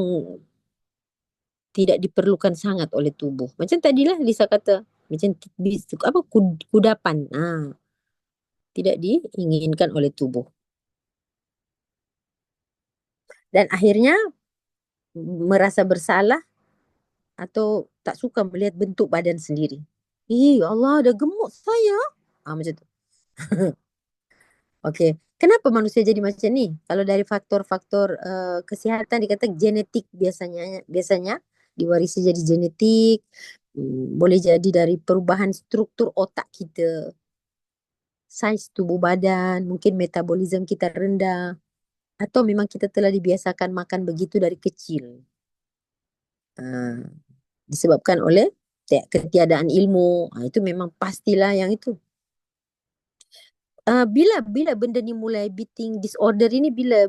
tidak diperlukan sangat oleh tubuh. Macam tadilah Lisa kata, macam kudapan. Tidak diinginkan oleh tubuh. Dan akhirnya merasa bersalah atau tak suka melihat bentuk badan sendiri. Ya Allah, dah gemuk saya. Macam tu. Okey. Kenapa manusia jadi macam ni? Kalau dari faktor-faktor kesihatan dikata genetik biasanya diwarisi jadi genetik, boleh jadi dari perubahan struktur otak kita, saiz tubuh badan, mungkin metabolisme kita rendah, atau memang kita telah dibiasakan makan begitu dari kecil. Disebabkan oleh ketiadaan ilmu. Itu memang pastilah yang itu. Bila benda ni mulai eating disorder ini bila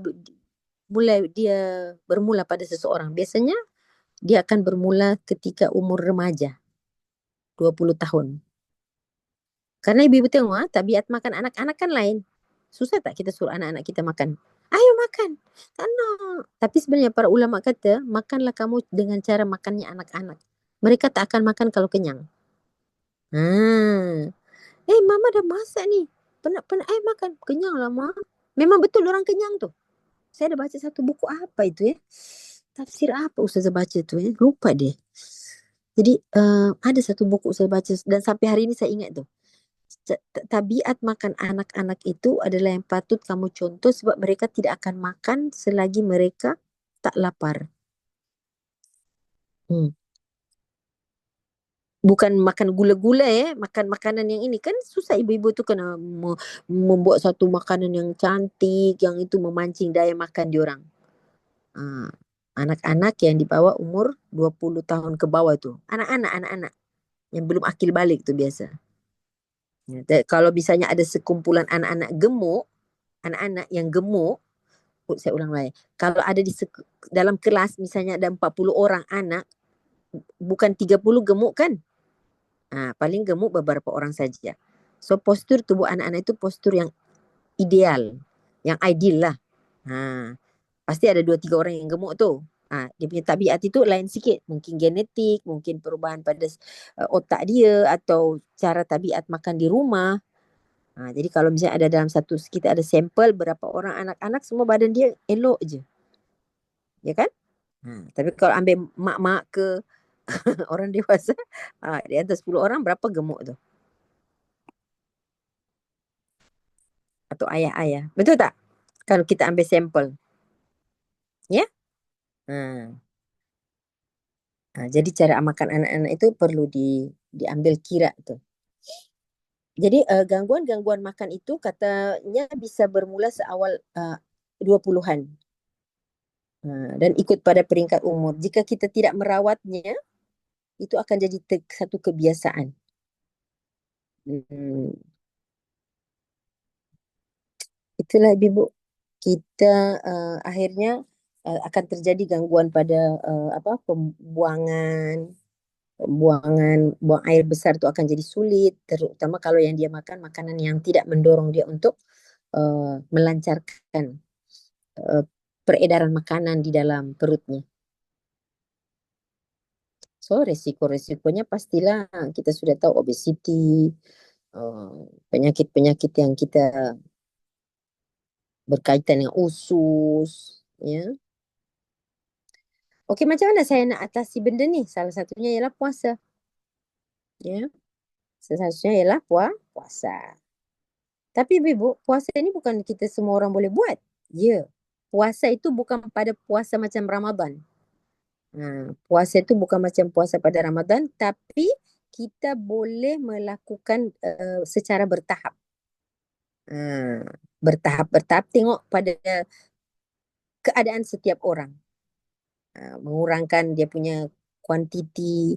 mulai dia bermula pada seseorang, biasanya dia akan bermula ketika umur remaja 20 tahun. Karena ibu-ibu tengok tabiat makan anak-anak kan lain. Susah tak kita suruh anak-anak kita makan? Ayo makan. Tak nak. Tapi sebenarnya para ulama kata, makanlah kamu dengan cara makannya anak-anak. Mereka tak akan makan kalau kenyang. Mama dah masak ni. Penat, makan. Kenyang lah, Ma. Memang betul orang kenyang tu. Saya dah baca satu buku apa itu ya. Tafsir apa Ustazah baca tu ya. Lupa dia. Jadi ada satu buku saya baca dan sampai hari ini saya ingat tu. tabiat makan anak-anak itu adalah yang patut kamu contoh sebab mereka tidak akan makan selagi mereka tak lapar. Hmm. Bukan makan gula-gula makan makanan yang ini kan susah ibu-ibu tu kena membuat satu makanan yang cantik yang itu memancing daya makan diorang. Anak-anak yang di bawah umur 20 tahun ke bawah tu. Anak-anak yang belum akil balik tu biasa. Kalau misalnya ada sekumpulan anak-anak gemuk, anak-anak yang gemuk, saya ulang lagi. Kalau ada dalam kelas misalnya ada 40 orang anak, bukan 30 gemuk kan? Paling gemuk beberapa orang saja. So postur tubuh anak-anak itu postur yang ideal, yang ideal lah. Pasti ada 2-3 orang yang gemuk tu. Dia punya tabiat itu lain sikit. Mungkin genetik, mungkin perubahan pada otak dia atau cara tabiat makan di rumah. Jadi kalau misalnya ada dalam kita ada sampel berapa orang anak-anak, semua badan dia elok je. Ya kan? Tapi kalau ambil mak-mak ke orang dewasa, di atas 10 orang berapa gemuk tu? Atau ayah-ayah. Betul tak? Kalau kita ambil sampel. Ya? Jadi cara makan anak-anak itu perlu diambil kira tu. Jadi gangguan-gangguan makan itu katanya bisa bermula seawal 20-an. Dan ikut pada peringkat umur. Jika kita tidak merawatnya, itu akan jadi satu kebiasaan. Itulah ibu. Kita akhirnya akan terjadi gangguan pada pembuangan, buang air besar itu akan jadi sulit, terutama kalau yang dia makan makanan yang tidak mendorong dia untuk melancarkan peredaran makanan di dalam perutnya. So resiko-resikonya pastilah kita sudah tahu obesity, penyakit-penyakit yang kita berkaitan dengan usus, ya. Okey, macam mana saya nak atasi benda ni? Salah satunya ialah puasa. Ya. Salah satunya ialah puasa. Tapi ibu, puasa ni bukan kita semua orang boleh buat. Ya. Puasa itu bukan pada puasa macam Ramadan. Puasa itu bukan macam puasa pada Ramadan, tapi kita boleh melakukan secara bertahap. Bertahap-bertahap tengok pada keadaan setiap orang. Mengurangkan dia punya kuantiti,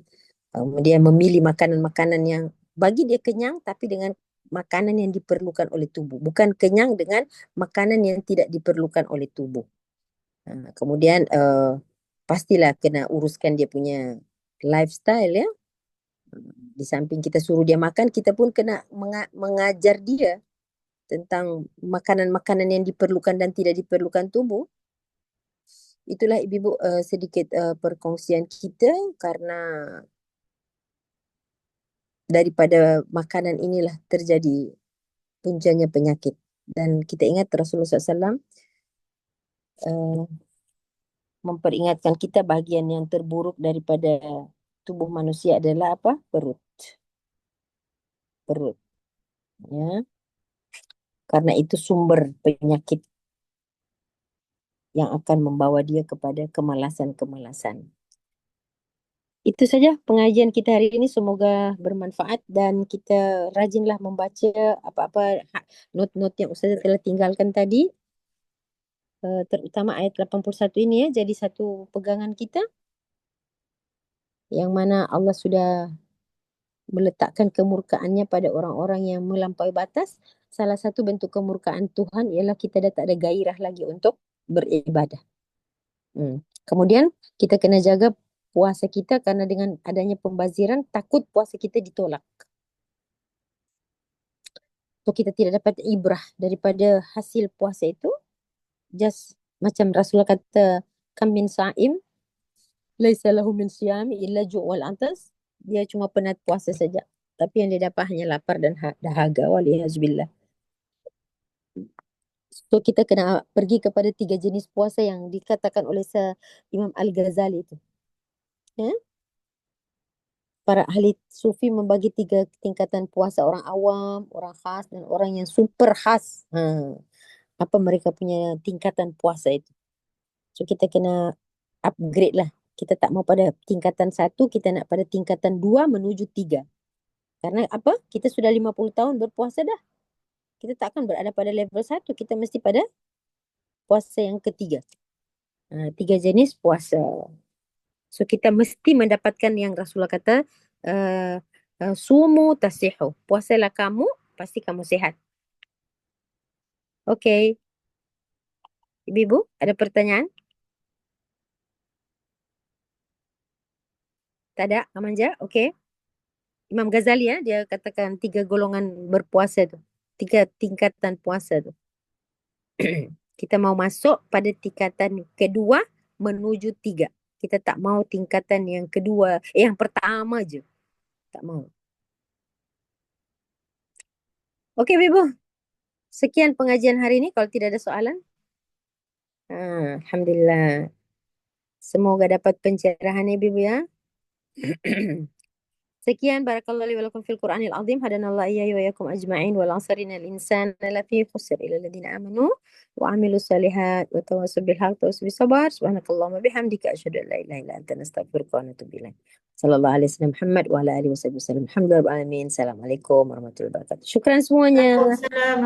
dia memilih makanan-makanan yang bagi dia kenyang tapi dengan makanan yang diperlukan oleh tubuh. Bukan kenyang dengan makanan yang tidak diperlukan oleh tubuh. Kemudian pastilah kena uruskan dia punya lifestyle ya. Di samping kita suruh dia makan, kita pun kena mengajar dia tentang makanan-makanan yang diperlukan dan tidak diperlukan tubuh. Itulah ibu sedikit perkongsian kita karena daripada makanan inilah terjadi puncanya penyakit. Dan kita ingat Rasulullah SAW memperingatkan kita bahagian yang terburuk daripada tubuh manusia adalah apa? Perut. Ya. Karena itu sumber penyakit yang akan membawa dia kepada kemalasan-kemalasan. Itu saja pengajian kita hari ini. Semoga bermanfaat dan kita rajinlah membaca apa-apa not-not yang Ustazah telah tinggalkan tadi. Terutama ayat 81 ini ya, jadi satu pegangan kita. Yang mana Allah sudah meletakkan kemurkaannya pada orang-orang yang melampaui batas. Salah satu bentuk kemurkaan Tuhan ialah kita dah tak ada gairah lagi untuk beribadah. Kemudian kita kena jaga puasa kita karena dengan adanya pembaziran takut puasa kita ditolak. So kita tidak dapat ibrah daripada hasil puasa itu. Just macam Rasulullah kata, kam min sa'im laisa lahu min siyami illa ju' wal atas. Dia cuma penat puasa saja, tapi yang dia dapat hanya lapar dan dahaga. Waliyahzubillah. So kita kena pergi kepada 3 jenis puasa yang dikatakan oleh Imam Al-Ghazali itu. Ya? para ahli sufi membagi 3 tingkatan puasa, orang awam, orang khas, dan orang yang super khas. Apa mereka punya tingkatan puasa itu. So kita kena upgrade lah. Kita tak mau pada tingkatan 1, kita nak pada tingkatan 2 menuju 3. Karena apa? Kita sudah 50 tahun berpuasa dah. Kita tak akan berada pada level 1. Kita mesti pada puasa yang ketiga. 3 jenis puasa. So kita mesti mendapatkan yang Rasulullah kata, sumu tasihu. Puasalah kamu, pasti kamu sehat. Okey. Ibu-ibu, ada pertanyaan? Tak ada, Amanja? Okey. Imam Ghazali dia katakan 3 golongan berpuasa tu. 3 tingkatan puasa tu. Kita mau masuk pada tingkatan kedua menuju 3. Kita tak mau tingkatan yang kedua, yang pertama je. Tak mau. Okey, Ibu. Sekian pengajian hari ini. Kalau tidak ada soalan. Alhamdulillah. Semoga dapat pencerahan Ibu ya. Sekian, barakallahu li wa lakum fil Qur'anil azim, hadanallahu iyyahi wa iyyakum ajma'in, wal 'asri innal insana lafi khusr illa alladziina amanu wa 'amilus shalihat wa tawassaw bil haqqi wa tawassaw bis sabr. Subhanakallahumma bihamdika asyhadu an la ilaha illa anta astaghfiruka wa atubu ilaik. Sallallahu alaihi wasallam Muhammad wa ala alihi wasallam. Alhamdulillah alamin. Assalamualaikum warahmatullahi wabarakatuh. Syukran semuanya.
Waalaikumsalam.